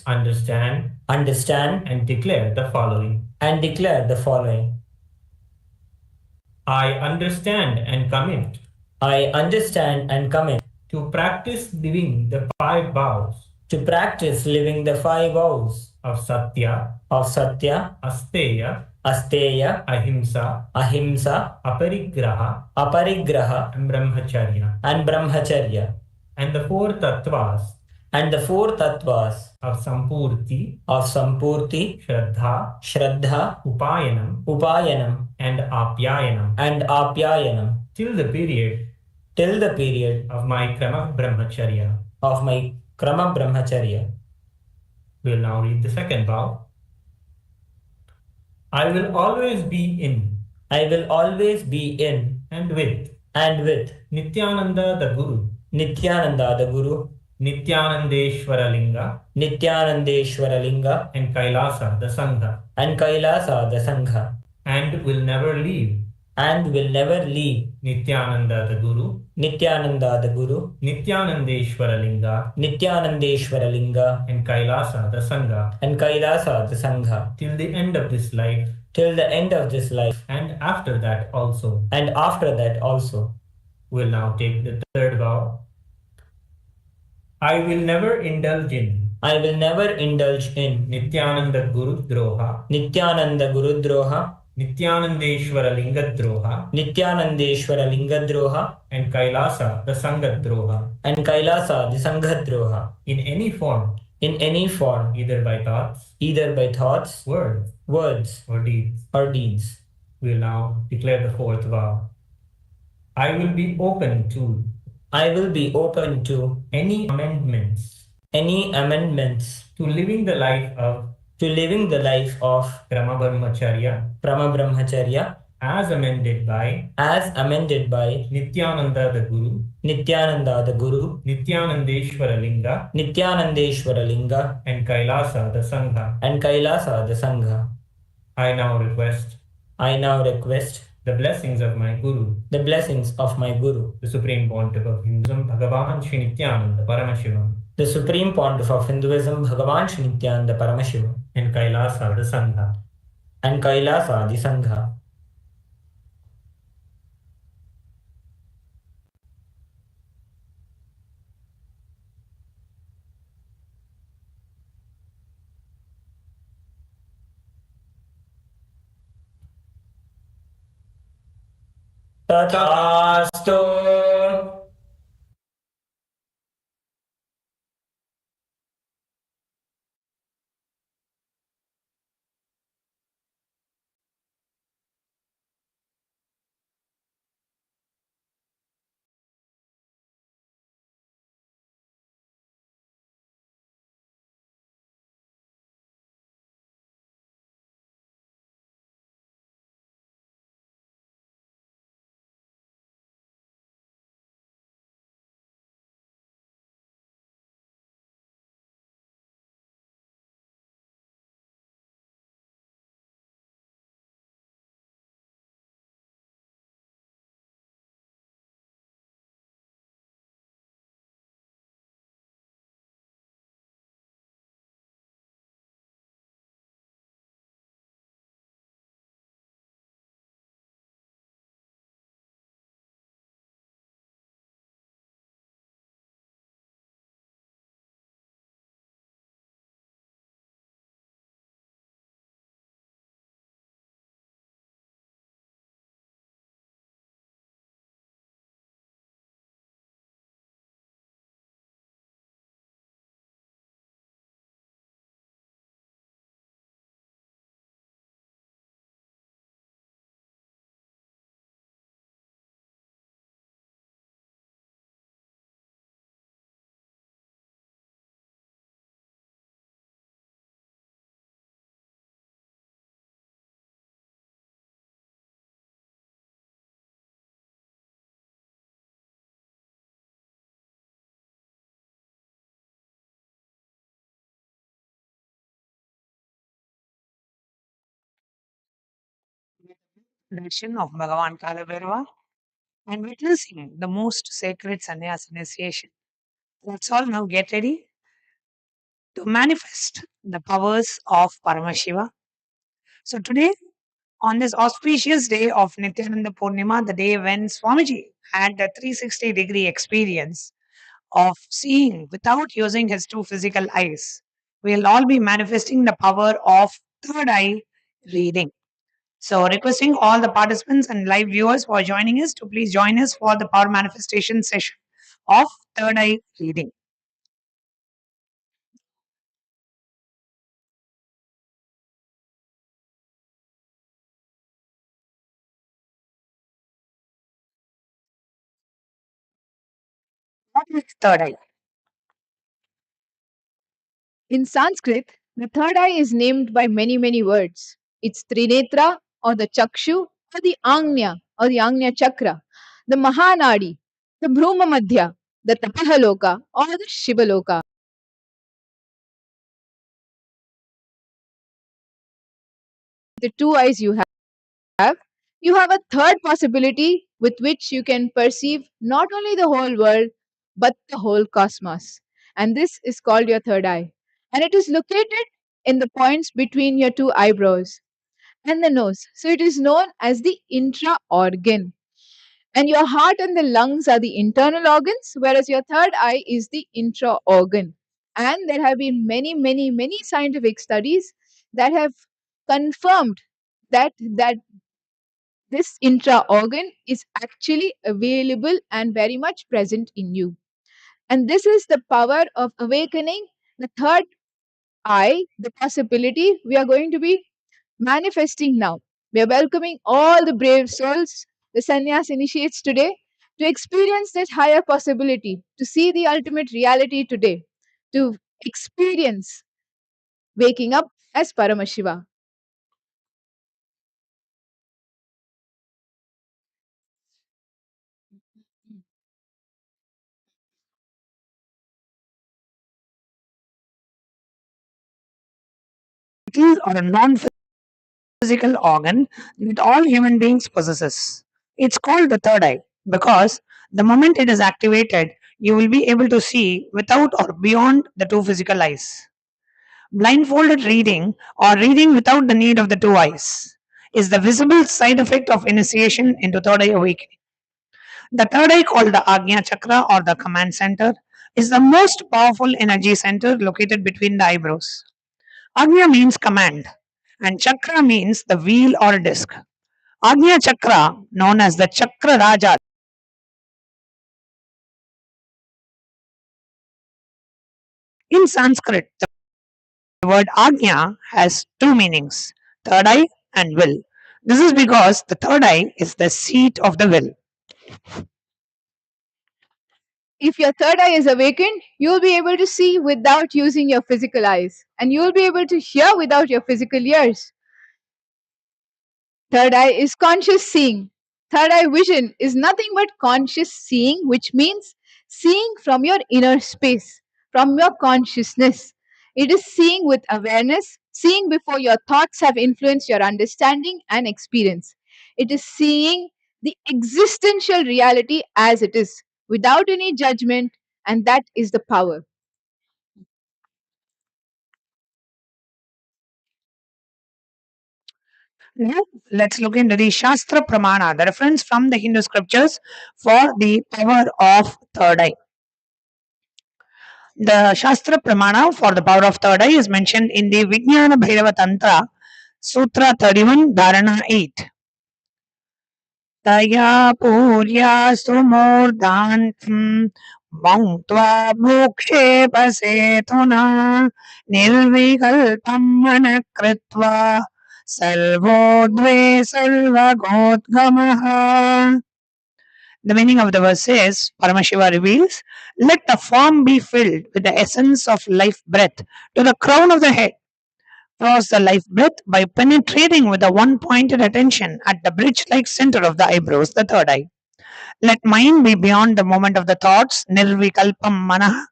understand, and declare the following. I understand and commit to practice living the 5 vows of Satya, Asteya, Ahimsa, Aparigraha, and Brahmacharya, and the 4 tattvas and the four tattvas of Sampurti, Shraddha, Upayanam, and Apyayanam till the period of my Krama Brahmacharya. We'll now read the second vow. I will always be in and with Nityananda the Guru, Nityanandeshwara Linga, and Kailasa the Sangha, and will never leave Nityananda the Guru, Nityanandeshwara Linga, and Kailasa the Sangha, till the end of this life, and after that also. We'll now take the third vow. I will never indulge in Nityananda Guru Droha, Nityanandeshwara Linga Droha, and Kailasa the Sangha Droha, in any form, either by thoughts, words, or deeds. We'll now declare the fourth vow. I will be open to any amendments to living the life of Brahma Brahmacharya as amended by Nityananda the Guru, Nityanandeshwara Linga, and Kailasa the Sangha. I now request the blessings of my Guru, the Supreme Pontiff of Hinduism, Bhagavan Shri Nityananda Paramashivam, and Kailasa the Sangha. Tathastu. Darshan of Bhagavan Kalabhairava and witnessing the most sacred sannyas initiation. Let's all now get ready to manifest the powers of Paramashiva. So today, on this auspicious day of Nityananda Purnima, the day when Swamiji had the 360-degree experience of seeing without using his two physical eyes, we'll all be manifesting the power of third eye reading. So, requesting all the participants and live viewers for joining us to please join us for the power manifestation session of third eye reading. is third eye? In Sanskrit, the third eye is named by many, many words. It's Trinetra or the Chakshu or the Agnya or the Agnya Chakra, the Mahanadi, the Bhruma Madhya, the Tapahaloka or the Shivaloka. The two eyes you have a third possibility with which you can perceive not only the whole world but the whole cosmos. And this is called your third eye. And it is located in the points between your two eyebrows and the nose. So it is known as the intra organ. And your heart and the lungs are the internal organs, whereas your third eye is the intra organ. And there have been many, many, many scientific studies that have confirmed that this intra organ is actually available and very much present in you. And this is the power of awakening the third eye, the possibility we are going to be manifesting now. We are welcoming all the brave souls, the sannyas initiates today, to experience that higher possibility, to see the ultimate reality today, to experience waking up as Paramashiva. Or a non-physical organ that all human beings possesses. It's called the third eye because the moment it is activated, you will be able to see without or beyond the two physical eyes. Blindfolded reading or reading without the need of the two eyes is the visible side effect of initiation into third eye awakening. The third eye, called the Agnya Chakra or the command center, is the most powerful energy center located between the eyebrows. Agnya means command, and Chakra means the wheel or disc. Agnya Chakra, known as the Chakra Raja, in Sanskrit, the word Agnya has two meanings: third eye and will. This is because the third eye is the seat of the will. If your third eye is awakened, you'll be able to see without using your physical eyes, and you'll be able to hear without your physical ears. Third eye is conscious seeing. Third eye vision is nothing but conscious seeing, which means seeing from your inner space, from your consciousness. It is seeing with awareness, seeing before your thoughts have influenced your understanding and experience. It is seeing the existential reality as it is, without any judgment, and that is the power. Now, let's look into the Shastra Pramana, the reference from the Hindu scriptures for the power of third eye. The Shastra Pramana for the power of third eye is mentioned in the Vijnana Bhairava Tantra, Sutra 31, Dharana 8. Taya Purya Sumurdhantam Bhauntva Mokshe Pasetuna Nirvikalpam Manakritva Salvodve Salvagodgamaha. The meaning of the verse is, Paramashiva reveals, let the form be filled with the essence of life breath to the crown of the head. Cross the life breath by penetrating with a one pointed attention at the bridge like center of the eyebrows, the third eye. Let mind be beyond the moment of the thoughts, nirvikalpam manah.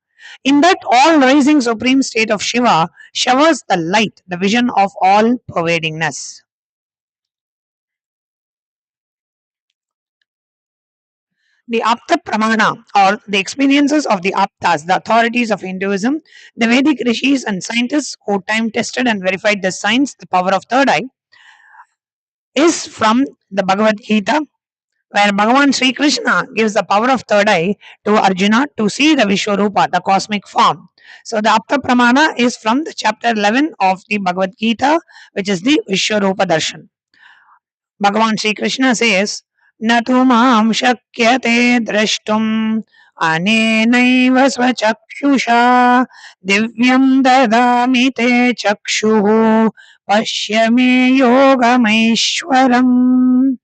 In that all rising supreme state of Shiva showers the light, the vision of all pervadingness. The Apta Pramana, or the experiences of the Aptas, the authorities of Hinduism, the Vedic rishis and scientists who time tested and verified the science, the power of third eye, is from the Bhagavad Gita, where Bhagavan Sri Krishna gives the power of third eye to Arjuna to see the Vishwarupa, the cosmic form. So the Apta Pramana is from the chapter 11 of the Bhagavad Gita, which is the Vishwarupa Darshan. Bhagavan Sri Krishna says, Natu mam shakyate drashtum anenaiva svachakshusha divyam dadami te chakshuhu pashyame yogamaishwaram.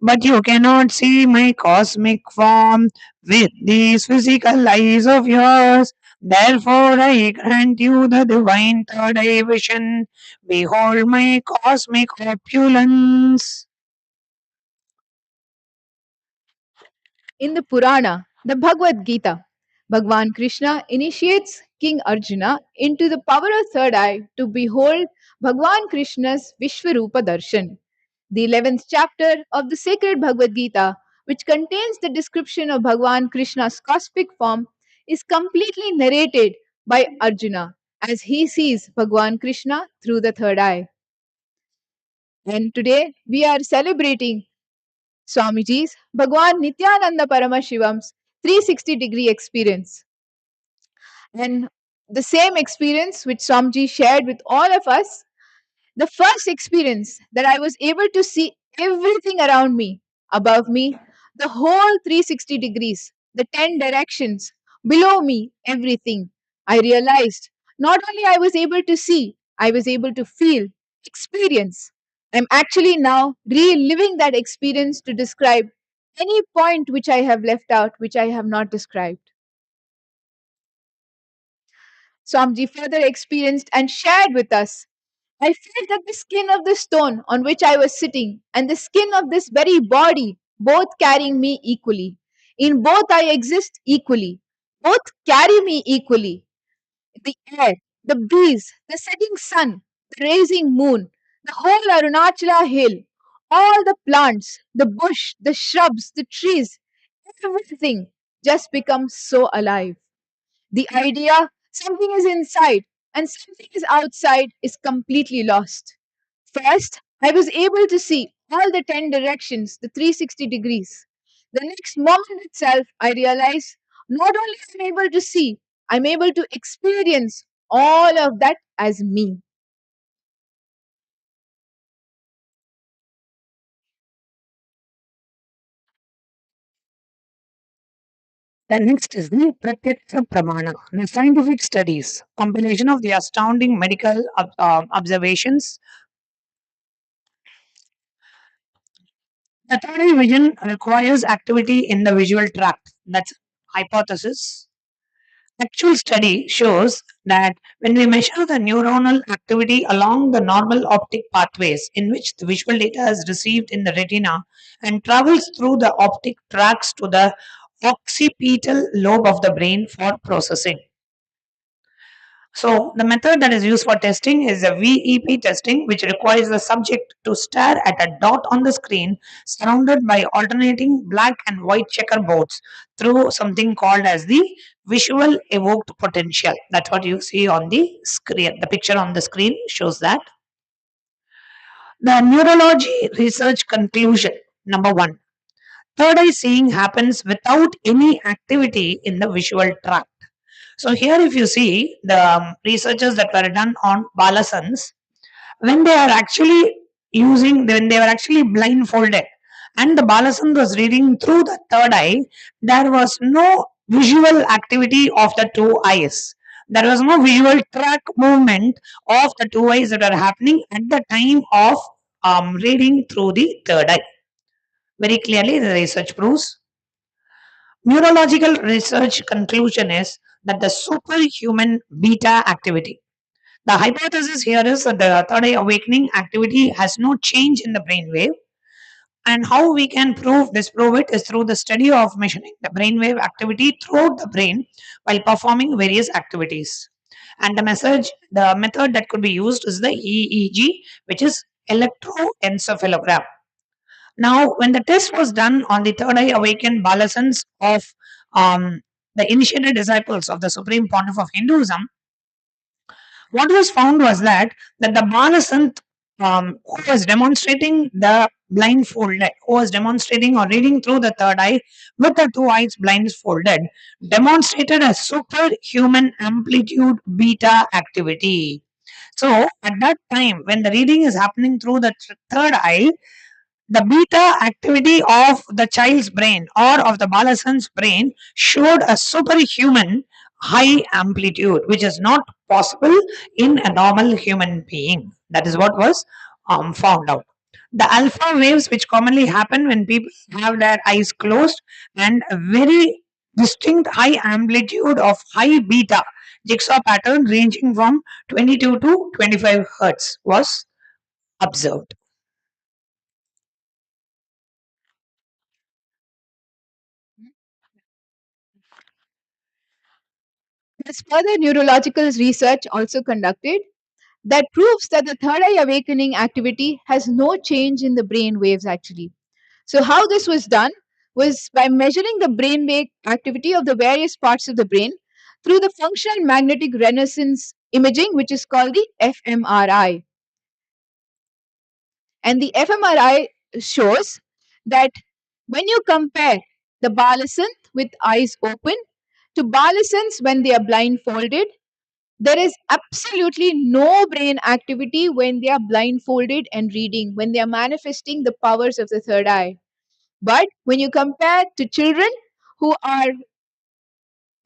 But you cannot see my cosmic form with these physical eyes of yours. Therefore, I grant you the divine third eye vision. Behold my cosmic opulence. In the Purana, the Bhagavad Gita, Bhagwan Krishna initiates King Arjuna into the power of third eye to behold Bhagwan Krishna's Vishvarupa Darshan. The 11th chapter of the sacred Bhagavad Gita, which contains the description of Bhagwan Krishna's cosmic form, is completely narrated by Arjuna as he sees Bhagwan Krishna through the third eye. And today we are celebrating Swamiji's Bhagwan Nityananda Paramashivam's 360-degree experience. And the same experience which Swamiji shared with all of us, the first experience that I was able to see everything around me, above me, the whole 360 degrees, the 10 directions, below me, everything. I realized not only I was able to see, I was able to feel, experience. I'm actually now reliving that experience to describe any point which I have left out, which I have not described. Swamiji further experienced and shared with us. I felt that the skin of the stone on which I was sitting and the skin of this very body, both carrying me equally. In both I exist equally. Both carry me equally. The air, the breeze, the setting sun, the rising moon, the whole Arunachala hill, all the plants, the bush, the shrubs, the trees, everything just becomes so alive. The idea something is inside and something is outside is completely lost. First, I was able to see all the 10 directions, the 360 degrees. The next moment itself, I realized not only am I able to see, I'm able to experience all of that as me. The next is the Pratyaksha Pramana, the scientific studies, compilation of the astounding medical observations. The third eye vision requires activity in the visual tract. That's hypothesis. Actual study shows that when we measure the neuronal activity along the normal optic pathways in which the visual data is received in the retina and travels through the optic tracts to the occipital lobe of the brain for processing. So, the method that is used for testing is a VEP testing, which requires the subject to stare at a dot on the screen surrounded by alternating black and white checkerboards through something called as the visual evoked potential. That's what you see on the screen. The picture on the screen shows that. The neurology research conclusion number one, third eye seeing happens without any activity in the visual tract. So here if you see the researches that were done on balasans, when they are actually when they were actually blindfolded and the balasan was reading through the third eye, there was no visual activity of the two eyes. There was no visual track movement of the two eyes that are happening at the time of reading through the third eye. Very clearly, the research proves. Neurological research conclusion is that the superhuman beta activity. The hypothesis here is that the third eye awakening activity has no change in the brainwave. And how we can disprove it is through the study of measuring the brainwave activity throughout the brain while performing various activities. And the method that could be used is the EEG, which is electroencephalogram. Now, when the test was done on the third eye awakened balasans of the initiated disciples of the Supreme Pontiff of Hinduism, what was found was that the balasant who was demonstrating the blindfolded, who was demonstrating or reading through the third eye with the two eyes blindfolded, demonstrated a superhuman amplitude beta activity. So, at that time, when the reading is happening through the third eye, the beta activity of the child's brain or of the balasant's brain showed a superhuman high amplitude, which is not possible in a normal human being. That is what was found out. The alpha waves, which commonly happen when people have their eyes closed and very distinct high amplitude of high beta jigsaw pattern ranging from 22 to 25 hertz was observed. There's further neurological research also conducted that proves that the third eye awakening activity has no change in the brain waves actually. So, how this was done was by measuring the brain wave activity of the various parts of the brain through the functional magnetic resonance imaging, which is called the fMRI. And the fMRI shows that when you compare the balacent with eyes open to balacents when they are blindfolded, there is absolutely no brain activity when they are blindfolded and reading, when they are manifesting the powers of the third eye. But when you compare to children who are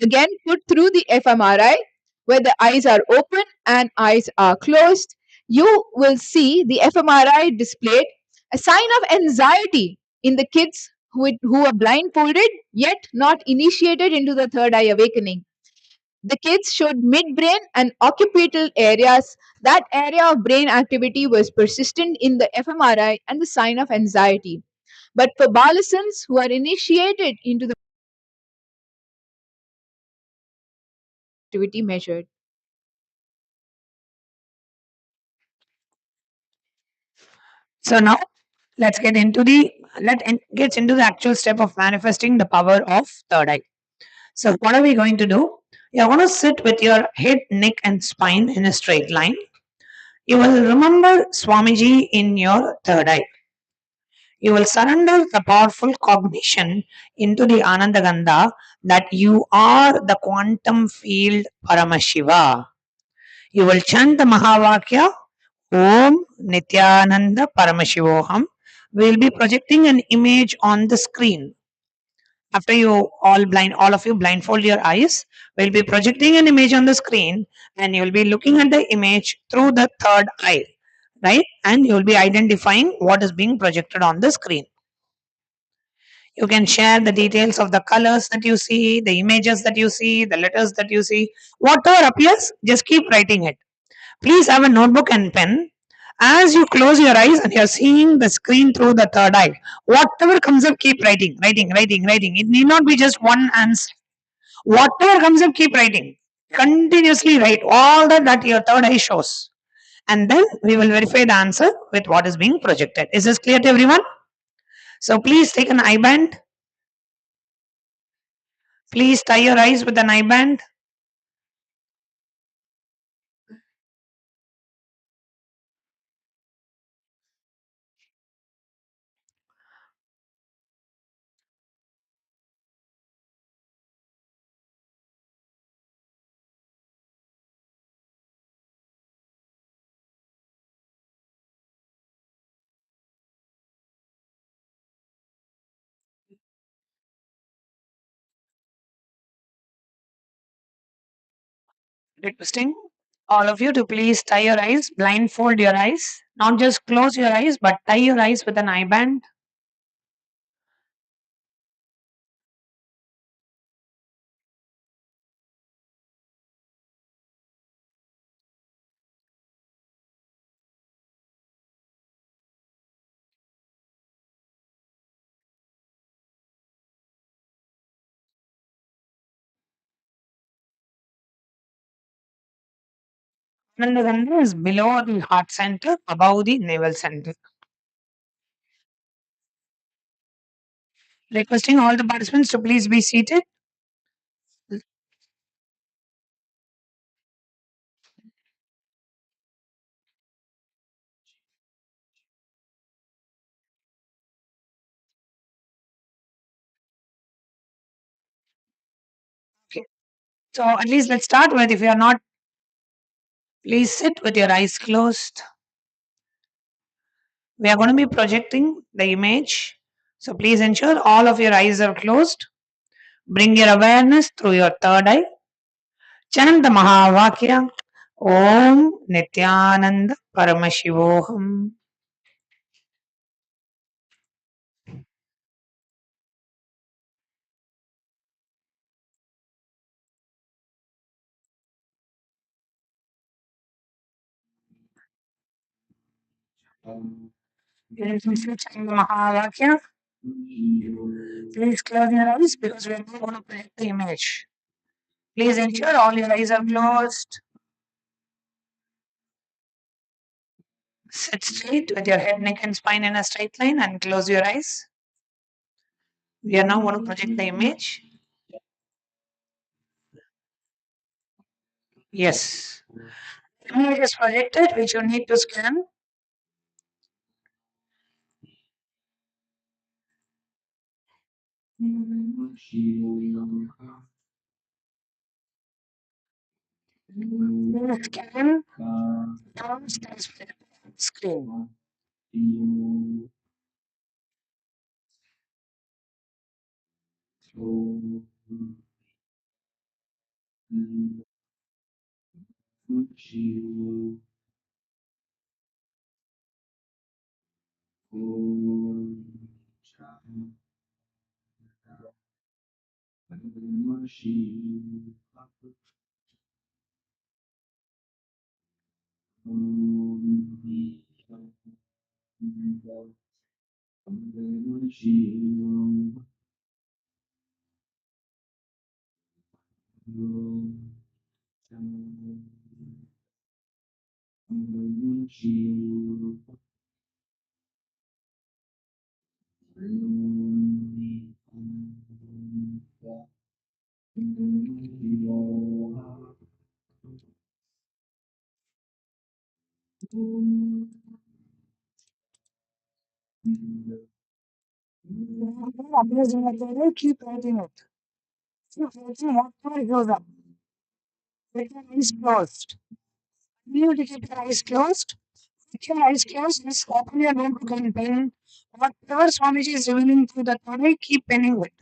again put through the fMRI, where the eyes are open and eyes are closed, you will see the fMRI displayed a sign of anxiety in the kids who are blindfolded yet not initiated into the third eye awakening. The kids showed midbrain and occipital areas. That area of brain activity was persistent in the fMRI and the sign of anxiety. But for balacents who are initiated into the activity measured. So now let's get into the actual step of manifesting the power of third eye. So what are we going to do? You're going to sit with your head, neck, and spine in a straight line. You will remember Swamiji in your third eye. You will surrender the powerful cognition into the Anandagandha that you are the quantum field Paramashiva. You will chant the Mahavakya Om Nityananda Paramashivoham. We will be projecting an image on the screen. After all of you blindfold your eyes, we'll be projecting an image on the screen and you'll be looking at the image through the third eye, right? And you'll be identifying what is being projected on the screen. You can share the details of the colors that you see, the images that you see, the letters that you see. Whatever appears, just keep writing it. Please have a notebook and pen. As you close your eyes and you're seeing the screen through the third eye, whatever comes up, keep writing. It need not be just one answer. Whatever comes up, keep writing. Continuously write all that your third eye shows. And then we will verify the answer with what is being projected. Is this clear to everyone? So please take an eye band. Please tie your eyes with an eye band. Requesting all of you to please tie your eyes, blindfold your eyes, not just close your eyes, but tie your eyes with an eye band. Anandagandha is below the heart center, above the navel center. Requesting all the participants to please be seated. Okay. So at least let's start with, if you are not, please sit with your eyes closed. We are going to be projecting the image. So please ensure all of your eyes are closed. Bring your awareness through your third eye. Chant the Mahavakya. Om Nityananda Paramashivoham. Please chant the Mahavakya. Please close your eyes because we are not going to project the image. Please ensure all your eyes are closed. Sit straight with your head, neck, and spine in a straight line and close your eyes. We are now going to project the image. Yes. Image is projected, which you need to scan. Scan towards the screen. Keep writing it. Keep writing whatever goes up. With your eyes closed. You need to keep your eyes closed. With your eyes closed, just open your notebook and pen. Whatever Swamiji is revealing through the Torah, keep penning it.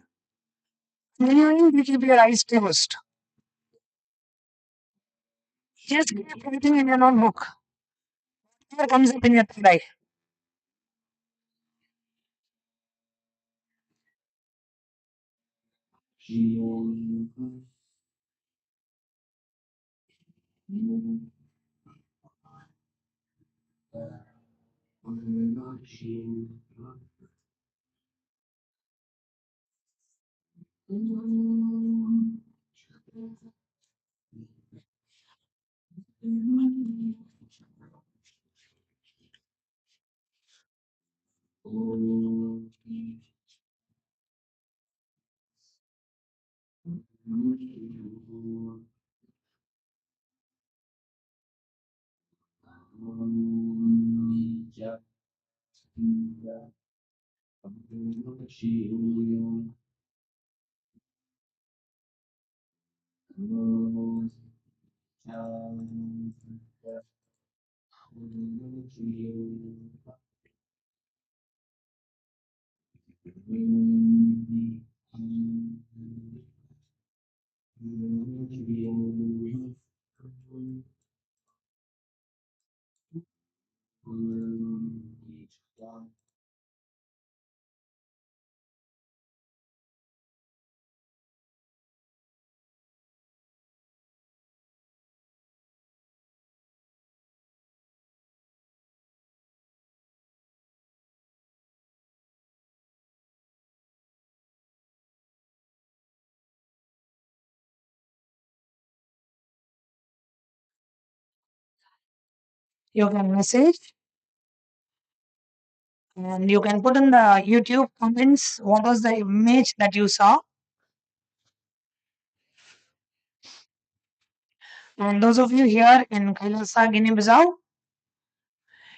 When you keep your eyes closed. Just keep writing in your notebook. Whatever comes up in your Torah. You can message and you can put in the YouTube comments what was the image that you saw. And those of you here in Kailasa, Guinea-Bissau,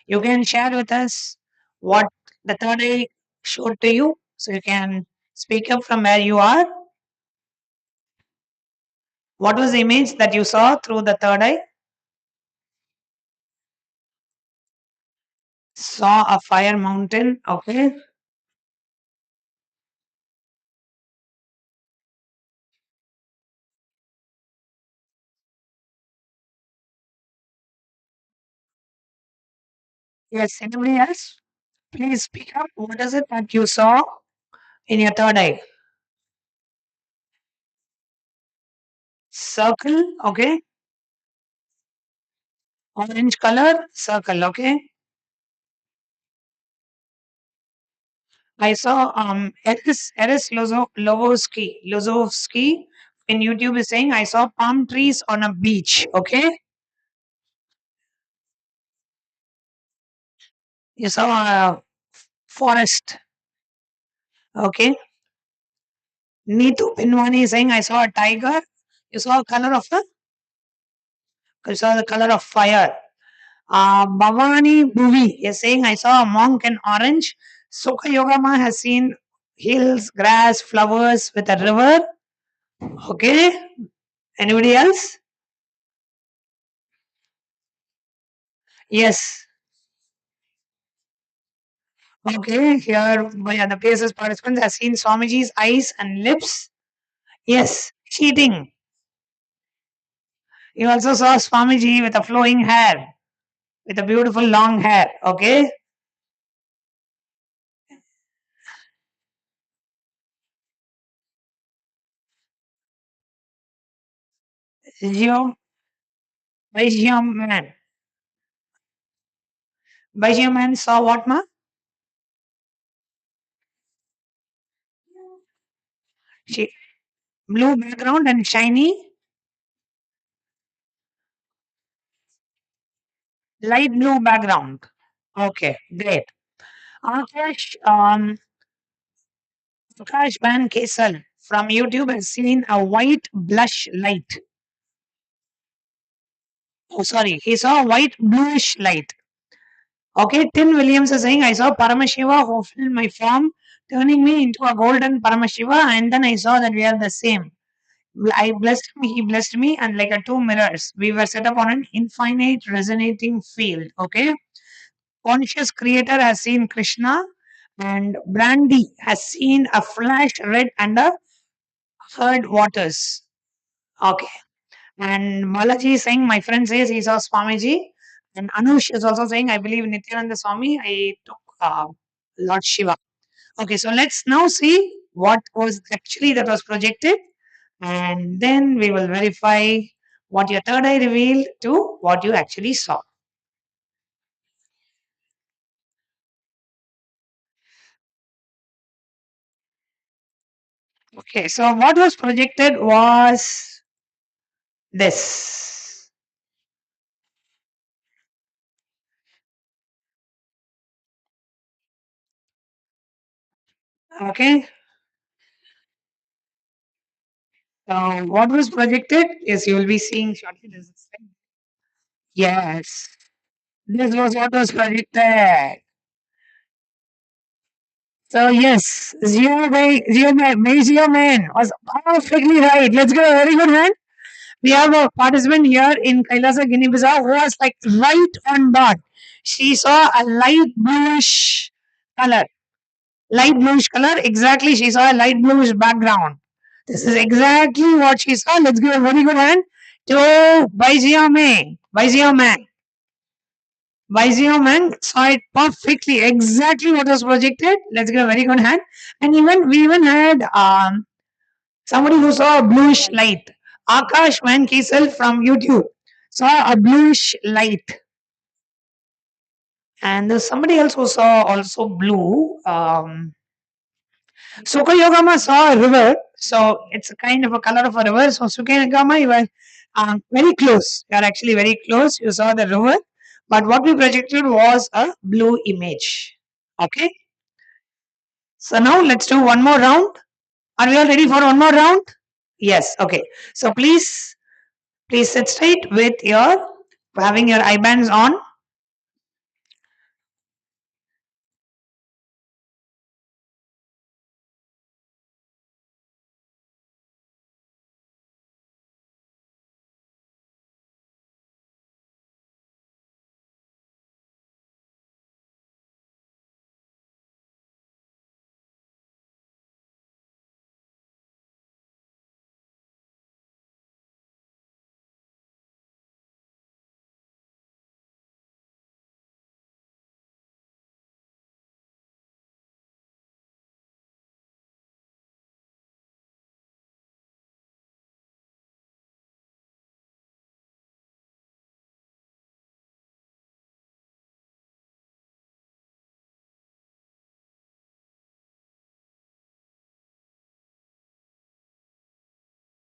you can share with us what the third eye showed to you. So you can speak up from where you are. What was the image that you saw through the third eye? Saw a fire mountain. Okay. Yes, anybody else? Please speak up. What is it that you saw in your third eye? Circle, okay. Orange color, circle, okay. I saw Eris Lozovsky in YouTube is saying I saw palm trees on a beach. Okay, you saw a forest. Okay, Neetu Pinwani is saying I saw a tiger. You saw you saw the color of fire. Bhavani Bhuvi is saying I saw a monk in orange. Sukha Yogama has seen hills, grass, flowers with a river. Okay, anybody else? Yes. Okay, here the PSS participants has seen Swamiji's eyes and lips. Yes, cheating. You also saw Swamiji with a flowing hair, with a beautiful long hair. Okay, Geo, Vaishya man. Vaishya man saw what ma? She, blue background and shiny light blue background. Okay, great. Akash, Akash Ban Kesal from YouTube has seen a white blush light. Oh, sorry, he saw a white bluish light. Okay, Tin Williams is saying, I saw Paramashiva who filled my form, turning me into a golden Paramashiva, and then I saw that we are the same. I blessed him, he blessed me, and like a two mirrors, we were set up on an infinite resonating field. Okay, conscious creator has seen Krishna, and Brandy has seen a flash red and a heard waters. Okay, and Balaji is saying, my friend says he saw Swamiji. And Anush is also saying, I believe Nityananda Swami, I took Lord Shiva. Okay, so let's now see what was actually that was projected. And then we will verify what your third eye revealed to what you actually saw. Okay, so what was projected was this. Okay, so what was projected is you will be seeing shortly. There's a slide. Yes, this was what was projected. So yes, Zero Man was perfectly right. Let's give a very good hand. We have a participant here in Kailasa Guinea-Bissau who was like right on dot. She saw a light bluish color. Light bluish color, exactly. She saw a light bluish background. This is exactly what she saw. Let's give a very good hand to Baizia May. Baizia Man. Baizia Man saw it perfectly, exactly what was projected. Let's give a very good hand. And we even had somebody who saw a bluish light. Akash Van Kiesel from YouTube saw a bluish light. And there's somebody else who saw also blue. Sukayogama saw a river, so it's a kind of a color of a river. So Sukayogama, you were very close. You are actually very close. You saw the river, but what we projected was a blue image. Okay. So now let's do one more round. Are we all ready for one more round? Yes. Okay. So please sit straight with your having your eye bands on.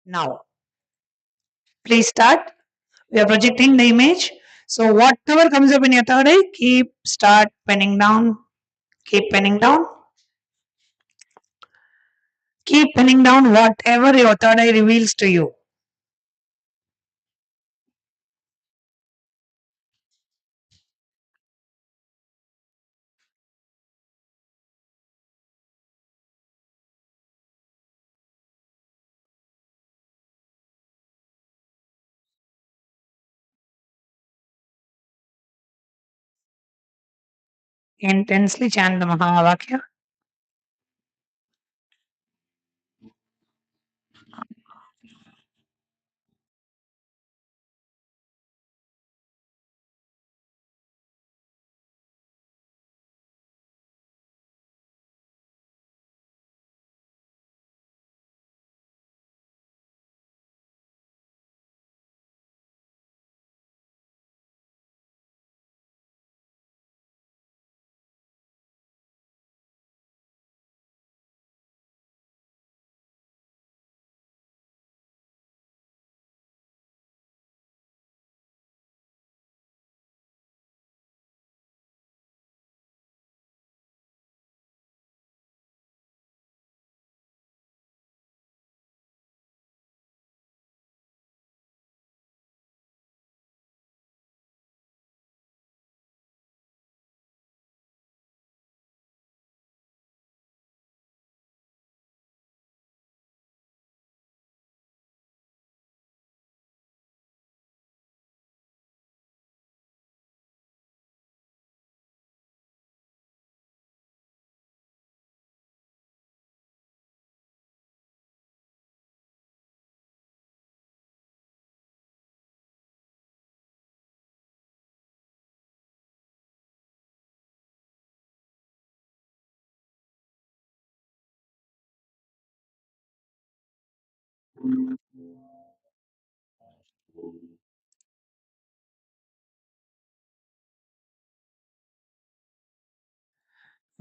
Now, please start. We are projecting the image. So whatever comes up in your third eye, start penning down. Keep penning down. Keep penning down whatever your third eye reveals to you. Intensely chant the Mahavakya.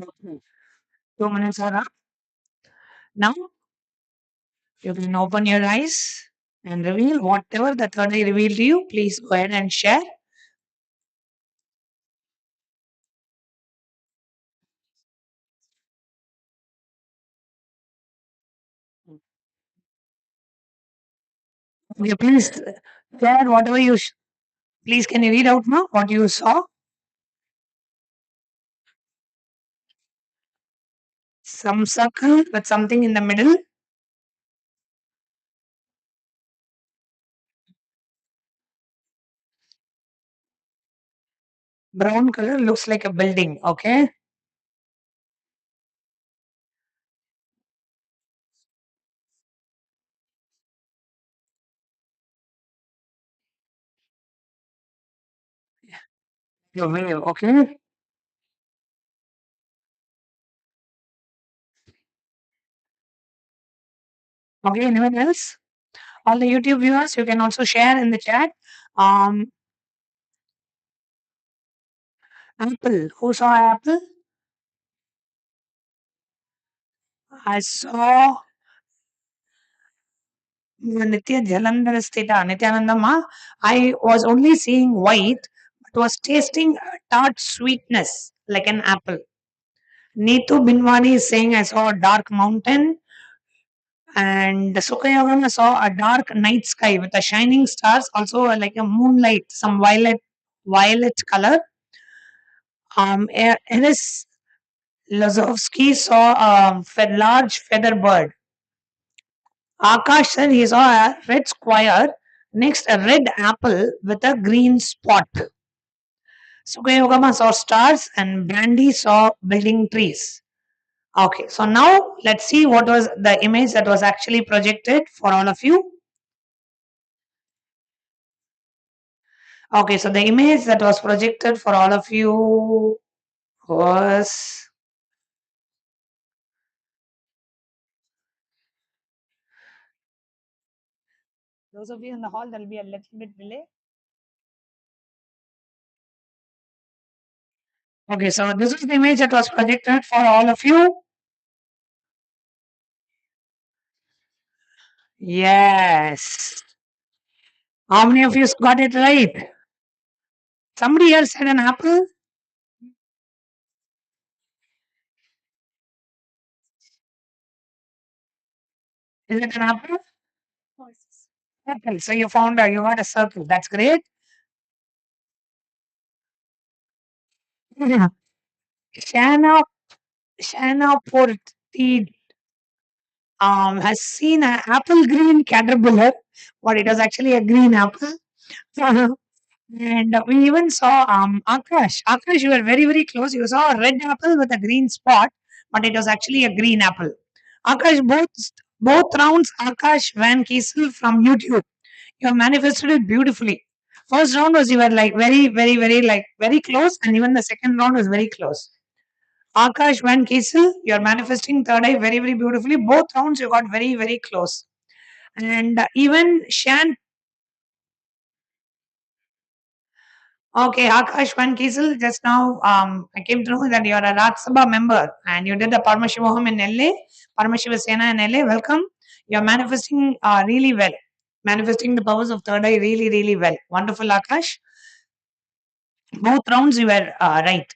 Okay. 2 minutes are up. Now you can open your eyes and reveal whatever the third eye revealed to you. Please go ahead and share. Okay, please share whatever you. Please, can you read out now what you saw? Some circle with something in the middle. Brown color looks like a building. Okay. Your wave. Okay. Okay. Anyone else? All the YouTube viewers, you can also share in the chat. Um, apple. Who saw apple? I saw Nitya Jalandhar Sthita, Nityanandama. I was only seeing white, but was tasting tart sweetness like an apple. Neetu Binwani is saying I saw a dark mountain. And Sukayagama saw a dark night sky with a shining stars, also like a moonlight, some violet color. Eris Lazovsky saw a large feather bird. Akash said he saw a red square, next a red apple with a green spot. Sukayogama saw stars and Brandy saw building trees. Okay, so now let's see what was the image that was actually projected for all of you. Okay, so the image that was projected for all of you was those of you in the hall, there will be a little bit delay. Okay, so this is the image that was projected for all of you. Yes. How many of you got it right? Somebody else said an apple. Is it an apple? Apple. So you found you got a circle. That's great. Yeah. Shanna Shanna Porti has seen an apple green caterpillar, but it was actually a green apple. And we even saw Akash. Akash, you were very, very close. You saw a red apple with a green spot, but it was actually a green apple. Akash, both rounds, Akash Van Kiesel from YouTube. You have manifested it beautifully. First round was you were like very, very, very like very close, and even the second round was very close. Akash Van Kiesel, you are manifesting third eye very, very beautifully. Both rounds you got very, very close. And even Shan. Okay, Akash Van Kiesel, just now I came to know that you are a Rajya Sabha member and you did the Parmashiva Home in LA, Parmashiva Sena in LA. Welcome. You're manifesting really well. Manifesting the powers of third eye really, really well. Wonderful, Akash. Both rounds you were right.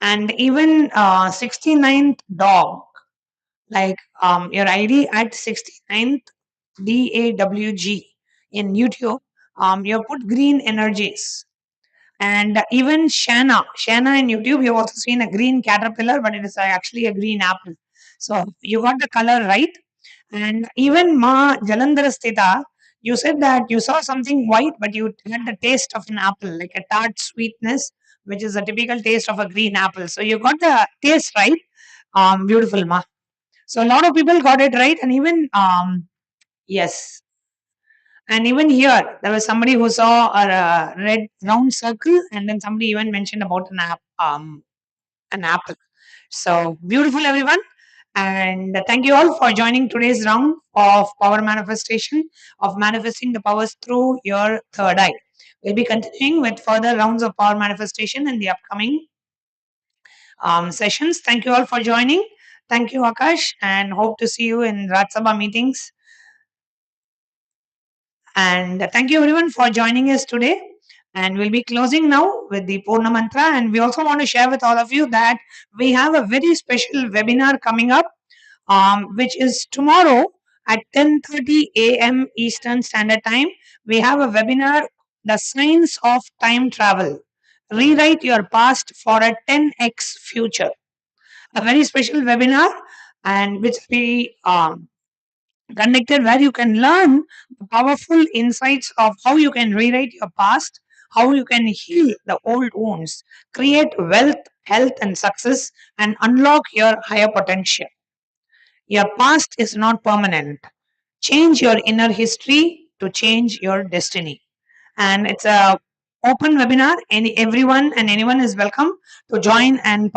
And even 69th dog, like your ID at 69th DAWG in YouTube, you put green energies. And even Shanna in YouTube, you've also seen a green caterpillar, but it is actually a green apple. So you got the color right. And even Ma Jalandharastita, you said that you saw something white, but you had the taste of an apple, like a tart sweetness, which is a typical taste of a green apple. So you got the taste right. Beautiful, Ma. So a lot of people got it right, and even yes, and even here there was somebody who saw a red round circle, and then somebody even mentioned about an apple. So beautiful, everyone. And thank you all for joining today's round of power manifestation, of manifesting the powers through your third eye. We'll be continuing with further rounds of power manifestation in the upcoming sessions. Thank you all for joining. Thank you, Akash, and hope to see you in Rajya Sabha meetings. And thank you everyone for joining us today. And we'll be closing now with the Purna Mantra. And we also want to share with all of you that we have a very special webinar coming up, which is tomorrow at 10:30 a.m. Eastern Standard Time. We have a webinar, The Science of Time Travel. Rewrite your past for a 10x future. A very special webinar, and which we conducted where you can learn powerful insights of how you can rewrite your past, how you can heal the old wounds, create wealth, health, and success, and unlock your higher potential. Your past is not permanent. Change your inner history to change your destiny. And it's a open webinar. Everyone and anyone is welcome to join and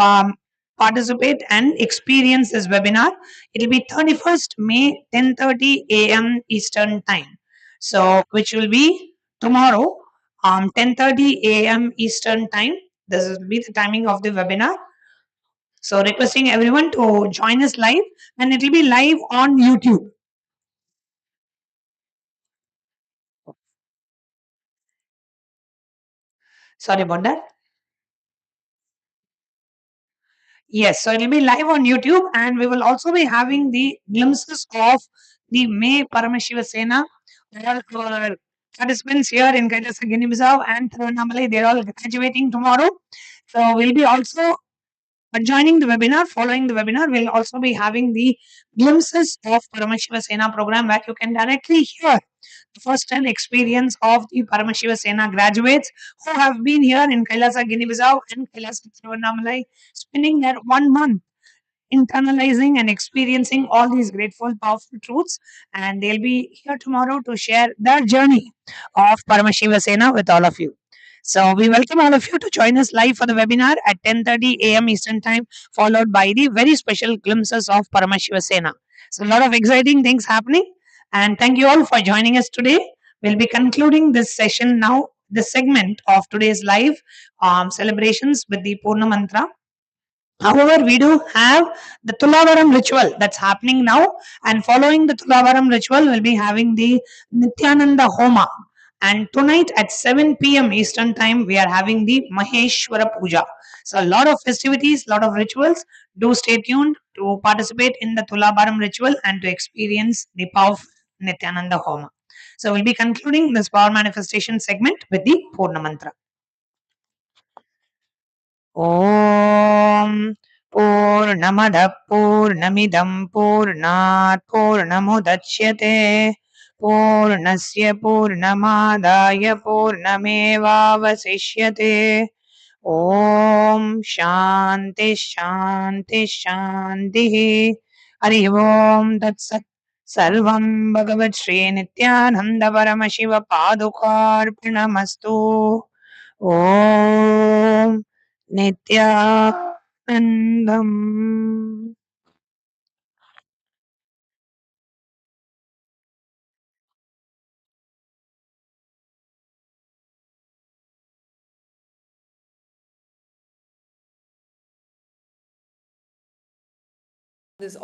participate and experience this webinar. It'll be 31st May, 10:30 a.m. Eastern Time. So, which will be tomorrow, 10:30 a.m. Eastern Time. This will be the timing of the webinar. So, requesting everyone to join us live, and it will be live on YouTube. Sorry about that. Yes, so it'll be live on YouTube, and we will also be having the glimpses of the May Paramashiva Sena. All our participants here in Kailasa, Guinea-Bissau and Tiruvannamalai, they're all graduating tomorrow. So we'll be also joining the webinar. Following the webinar, we'll also be having the glimpses of Paramashiva Sena program, where you can directly hear the first-hand experience of the Paramashiva Sena graduates who have been here in Kailasa, Guinea-Bissau and Kailasa, Tiruvannamalai, spending their 1 month internalizing and experiencing all these grateful, powerful truths. And they'll be here tomorrow to share their journey of Paramashiva Sena with all of you. So we welcome all of you to join us live for the webinar at 10:30 a.m. Eastern Time, followed by the very special glimpses of Paramashiva Sena. So a lot of exciting things happening. And thank you all for joining us today. We'll be concluding this session now, this segment of today's live celebrations with the Purna Mantra. However, we do have the Tulavaram ritual that's happening now, and following the Tulavaram ritual, we'll be having the Nityananda Homa. And tonight at 7 p.m. Eastern Time, we are having the Maheshwara Puja. So, a lot of festivities, lot of rituals. Do stay tuned to participate in the Tulavaram ritual and to experience the power of Nityananda Homa. So, we'll be concluding this power manifestation segment with the Purna Mantra. ॐ पूर्णमदः पूर्णमिदं पूर्णात् पूर्णमुदच्यते पूर्णस्य पूर्णमादाय पूर्णमेवावशिष्यते ॐ शान्ति शान्ति शान्तिः हरिः ॐ तत्सत् सर्वं भगवत् श्रीनित्यानन्द परमशिव पादुकार्पणमस्तु ॐ नित्यानन्दम् This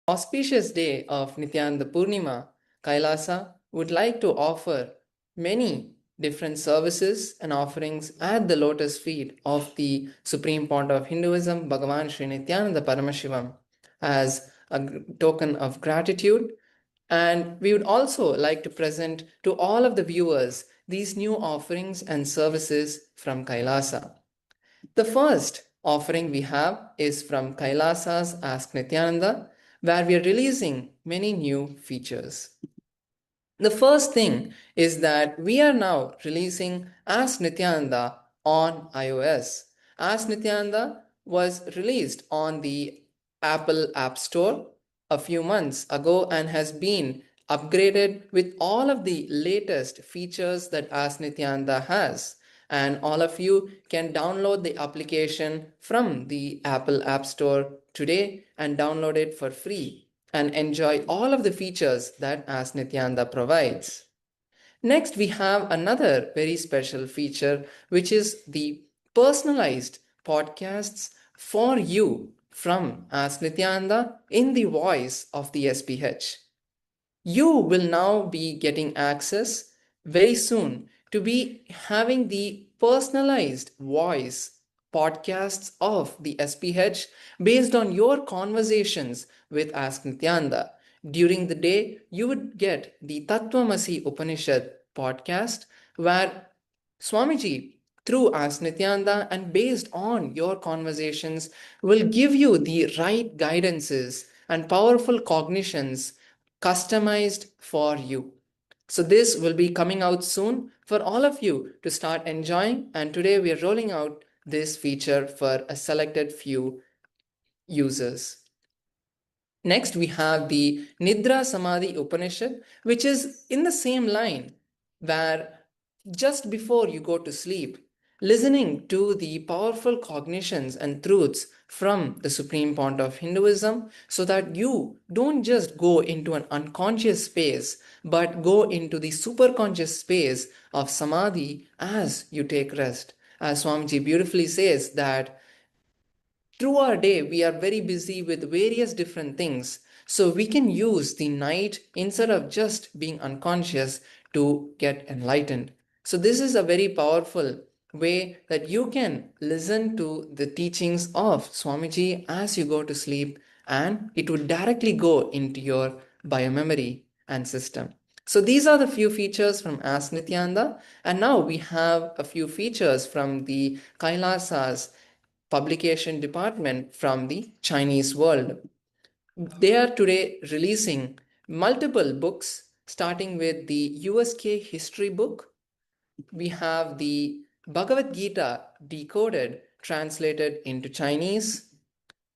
auspicious day of Nityananda Purnima, Kailasa would like to offer many different services and offerings at the lotus feet of the Supreme Pontiff of Hinduism, Bhagavan Sri Nityananda Paramashivam, as a token of gratitude. And we would also like to present to all of the viewers these new offerings and services from Kailasa. The first offering we have is from Kailasa's Ask Nityananda, where we are releasing many new features. The first thing is that we are now releasing Ask Nityananda on iOS. Ask Nityananda was released on the Apple App Store a few months ago and has been upgraded with all of the latest features that Ask Nityananda has. And all of you can download the application from the Apple App Store today and download it for free and enjoy all of the features that Ask Nityananda provides. Next, we have another very special feature, which is the personalized podcasts for you from Ask Nityananda in the voice of the SPH. You will now be getting access very soon to be having the personalized voice podcasts of the SPH based on your conversations with Ask Nityananda. During the day, you would get the Tattvamasi Upanishad podcast where Swamiji, through Ask Nityananda and based on your conversations, will give you the right guidances and powerful cognitions customized for you. So this will be coming out soon for all of you to start enjoying, and today we are rolling out this feature for a selected few users. Next, we have the Nidra Samadhi Upanishad, which is in the same line where just before you go to sleep, listening to the powerful cognitions and truths from the Supreme Pontiff of Hinduism so that you don't just go into an unconscious space but go into the superconscious space of Samadhi as you take rest. As Swamiji beautifully says that through our day, we are very busy with various different things. So we can use the night instead of just being unconscious to get enlightened. So this is a very powerful way that you can listen to the teachings of Swamiji as you go to sleep, and it would directly go into your biomemory and system. So these are the few features from Ask Nityananda, and now we have a few features from the Kailasa's publication department from the Chinese world. They are today releasing multiple books, starting with the USK history book. We have the Bhagavad Gita decoded, translated into Chinese,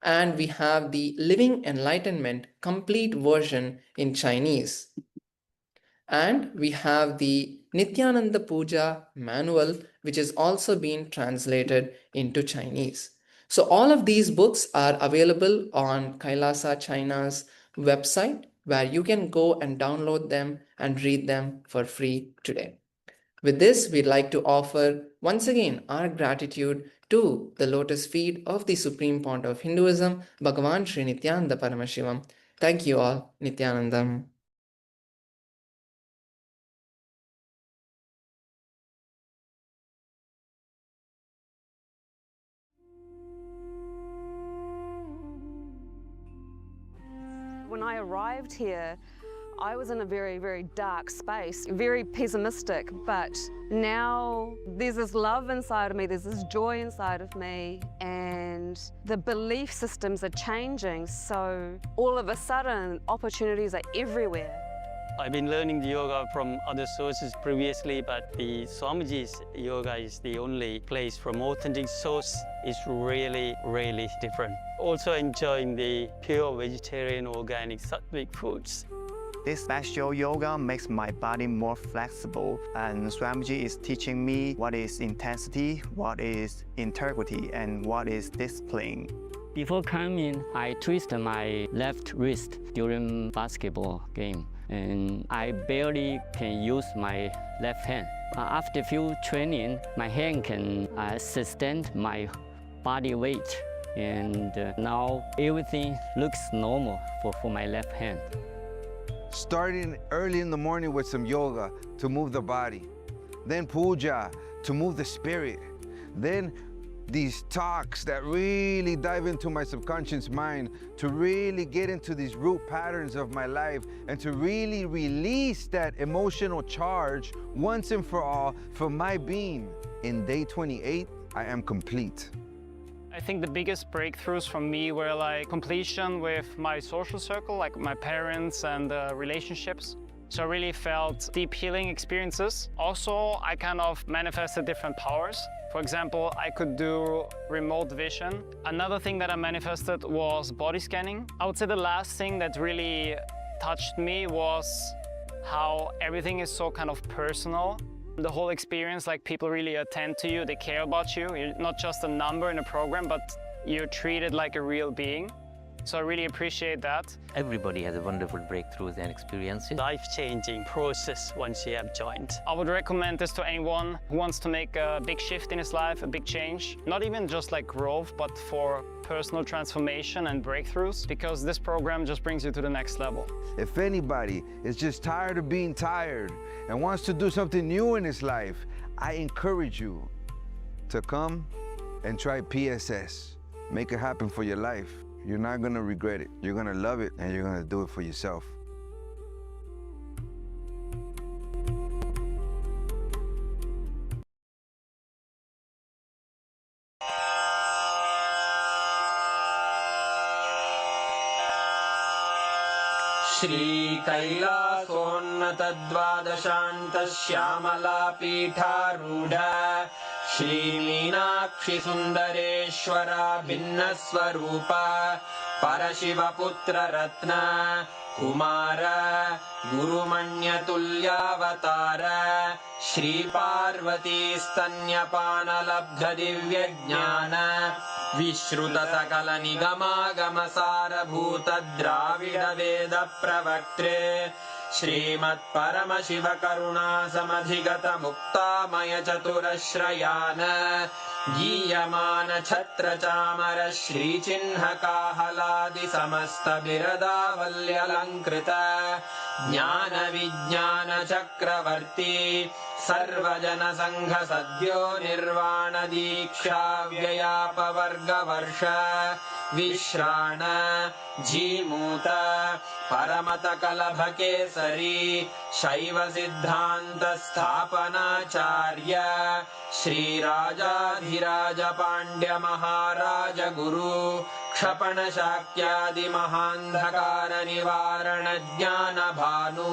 and we have the Living Enlightenment complete version in Chinese. And we have the Nityananda Puja manual, which is also being translated into Chinese. So all of these books are available on Kailasa China's website, where you can go and download them and read them for free today. With this, we'd like to offer once again our gratitude to the lotus feet of the Supreme Pontiff of Hinduism, Bhagavan Sri Nityananda Paramashivam. Thank you all, Nityanandam. When I arrived here, I was in a very, very dark space, very pessimistic, but now there's this love inside of me, there's this joy inside of me, and the belief systems are changing, so all of a sudden opportunities are everywhere. I've been learning the yoga from other sources previously, but the Swamiji's yoga is the only place from authentic source. Is really, really different. Also enjoying the pure vegetarian, organic, sattvic foods. This special yoga makes my body more flexible, and Swamiji is teaching me what is intensity, what is integrity, and what is discipline. Before coming, I twisted my left wrist during basketball game, and I barely can use my left hand. After few training, my hand can sustain my body weight, and now everything looks normal for my left hand. Starting early in the morning with some yoga to move the body, then puja to move the spirit, then these talks that really dive into my subconscious mind to really get into these root patterns of my life and to really release that emotional charge once and for all for my being. In day 28, I am complete. I think the biggest breakthroughs for me were like completion with my social circle, like my parents and relationships. So I really felt deep healing experiences. Also, I kind of manifested different powers. For example, I could do remote vision. Another thing that I manifested was body scanning. I would say the last thing that really touched me was how everything is so kind of personal. The whole experience, like people really attend to you, they care about you. You're not just a number in a program, but you're treated like a real being. So I really appreciate that. Everybody has a wonderful breakthroughs and experiences. Life-changing process once you have joined. I would recommend this to anyone who wants to make a big shift in his life, a big change. Not even just like growth, but for personal transformation and breakthroughs, because this program just brings you to the next level. If anybody is just tired of being tired and wants to do something new in his life, I encourage you to come and try PSS. Make it happen for your life. You're not gonna regret it. You're gonna love it, and you're gonna do it for yourself. श्रीकैलासोन्नतद्वादशान्तश्यामलापीठारूढ श्रीमीनाक्षिसुन्दरेश्वरा भिन्नस्वरूप परशिवपुत्ररत्न Kumar गुरुमण्यतुल्यावतार श्रीपार्वतीस्तन्यपानलब्धदिव्यज्ञान विश्रुतसकलनिगमागमसारभूत द्राविडवेदप्रवक्त्रे श्रीमत्परमशिवकरुणासमधिगत मुक्तामय चतुरश्रयान गीयमान छत्रचामर श्रीचिह्नकाहलादि समस्त बिरदावल्यलङ्कृत ज्ञान विज्ञान चक्रवर्ती सर्वजन संघ सद्यो निर्वाण दीक्षा व्ययापवर्गवर्ष विश्राण जीमूत परमत कलभ केसरी शैव सिद्धांत स्थापनाचार्य श्रीराजाधिराज पांड्य महाराज गुरु क्षपण शाक्यादि महांधकार निवारण ज्ञान भानु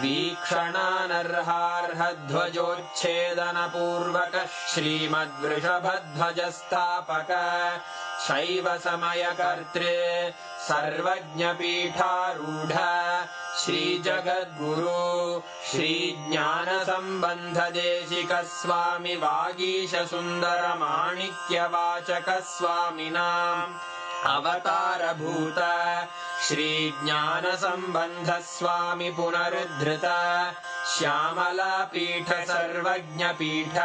वीक्षणानर्हार्ह ध्वजोच्छेदन पूर्वक श्रीमद्वृषभध्वज स्थापक शैव समय कर्त्रे सर्वज्ञ पीठारूढ़ श्री जगद्गुरु श्री ज्ञान संबंध देशिक स्वामी वागीश सुंदर माणिक्य वाचक स्वामिनां अवतार भूत श्री ज्ञान संबंध स्वामी पुनरुद्धृत श्यामलापीठ सर्वज्ञपीठ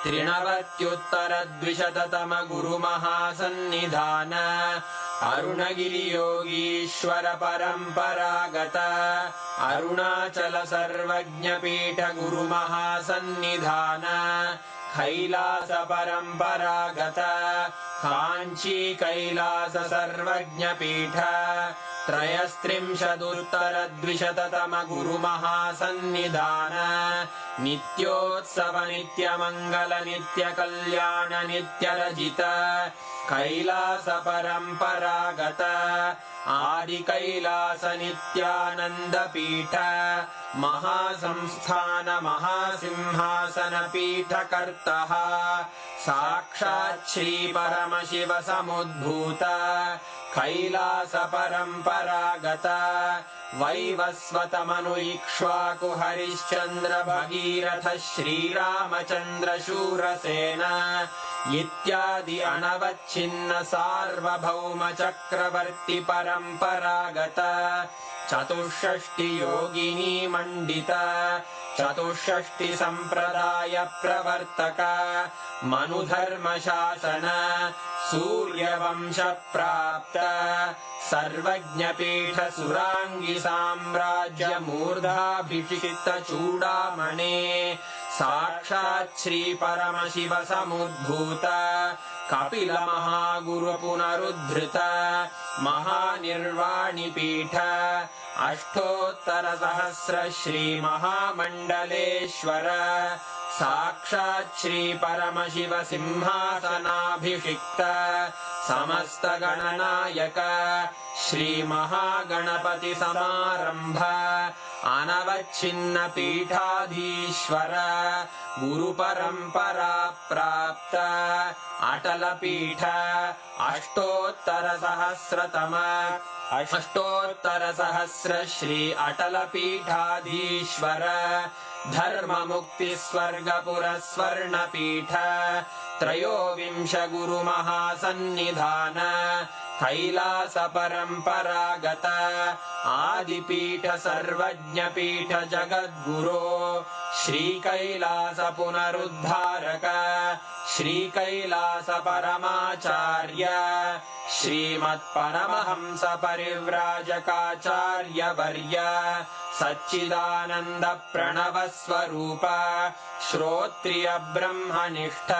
त्रिनवत्युत्तरद्विशततम गुरुमहासन्निधान अरुणगिरियोगीश्वर परम्परागत अरुणाचल सर्वज्ञपीठ गुरुमहासन्निधान कैलास परम्परागत काञ्ची कैलास सर्वज्ञपीठ त्रयस्त्रिंशदुत्तरद्विशततम गुरुमहासन्निधान नित्योत्सव नित्यमङ्गल नित्यकल्याण नित्यरजित कैलास परम्परागत आदिकैलास नित्यानन्दपीठ महासंस्थान महासिंहासन पीठकर्तः साक्षात् श्री परमशिव समुद्भूत कैलास परम्परागत वैवस्वतमनु इक्ष्वाकु हरिश्चन्द्र भगीरथ श्रीरामचन्द्र शूरसेन इत्यादि अनवच्छिन्न सार्वभौम चक्रवर्ति परम्परागत चतुष्षष्टि योगिनी मण्डित चतुष्षष्टि सम्प्रदाय प्रवर्तक मनुधर्मशासन सूर्यवंश प्राप्त सर्वज्ञपीठ सुराङ्गी साम्राज्य मूर्धाभिषिक्त चूडामणे साक्षात् श्री परमशिव समुद्भूत कपिल महागुरु पुनरुद्धृत महानिर्वाणिपीठ अष्टोत्तर सहस्र श्री महामण्डलेश्वर साक्षात् श्री परमशिव सिंहासनाभिषिक्त समस्त गणनायक श्री महागणपति समारंभ अनवच्छिन्न पीठाधीश्वर गुरु परंपरा प्राप्त अटल पीठ अष्टोत्तर सहस्र श्री अटल पीठाधीश्वर धर्म मुक्ति स्वर्गपुर स्वर्ण पीठ त्रयोविंश गुरु महासन्निधान कैलास परम्परागत आदिपीठ सर्वज्ञपीठ जगद्गुरो श्री कैलास पुनरुद्धारक श्री कैलास परमाचार्य श्रीमत्परमहंस परिव्राजकाचार्य वर्य सच्चिदानंद प्रणव स्वरूप श्रोत्रिय ब्रह्मनिष्ठ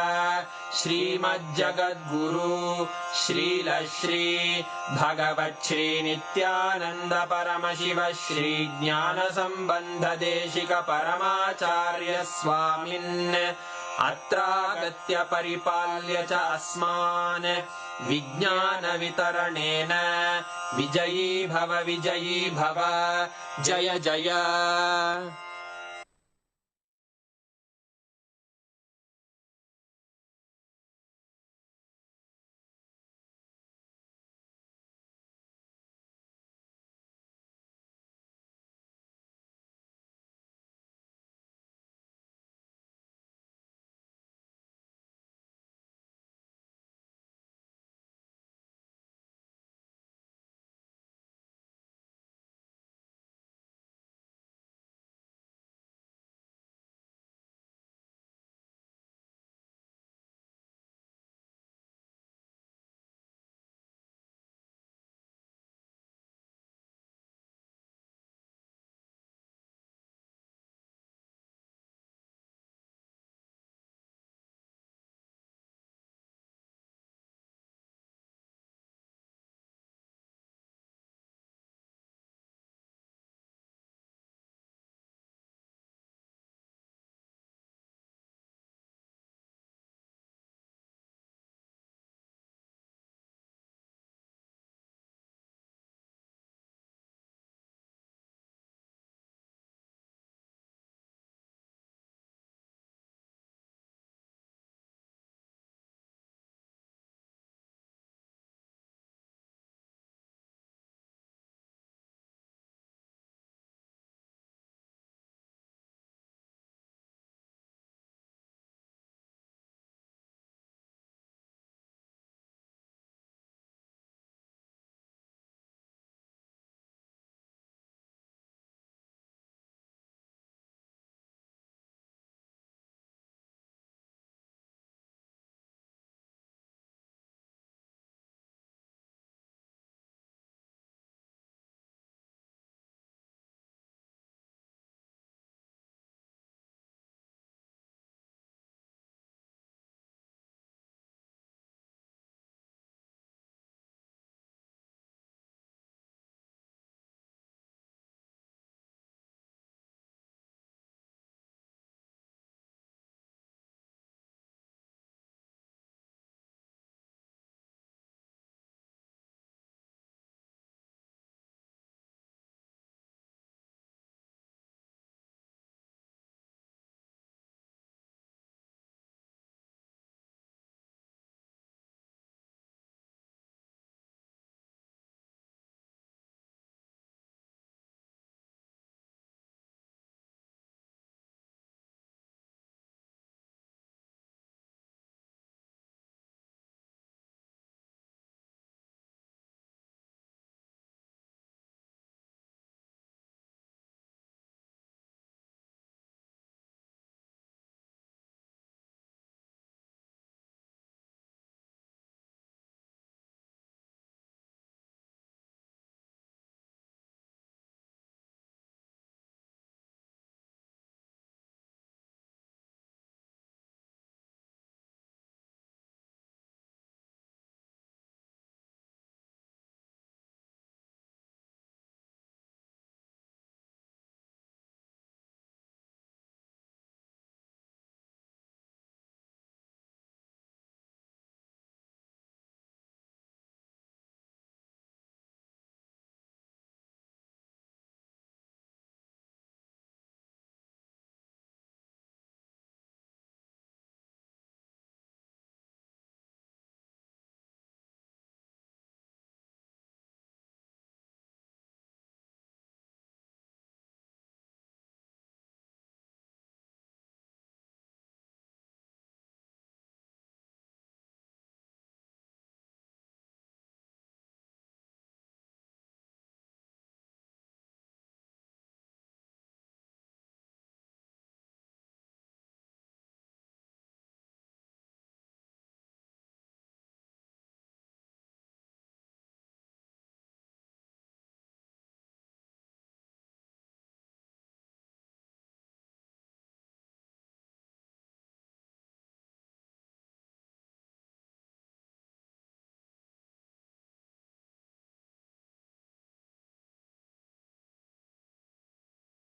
श्रीमज्जगद्गुरु श्रील श्री भगवत् श्री नित्यानंद परमशिव श्री ज्ञान संबंध देशिक परमाचार्य स्वामिन् अत्रागत्य परिपाल्य च अस्मान् विज्ञान वितरणेन विजयी भव जय जय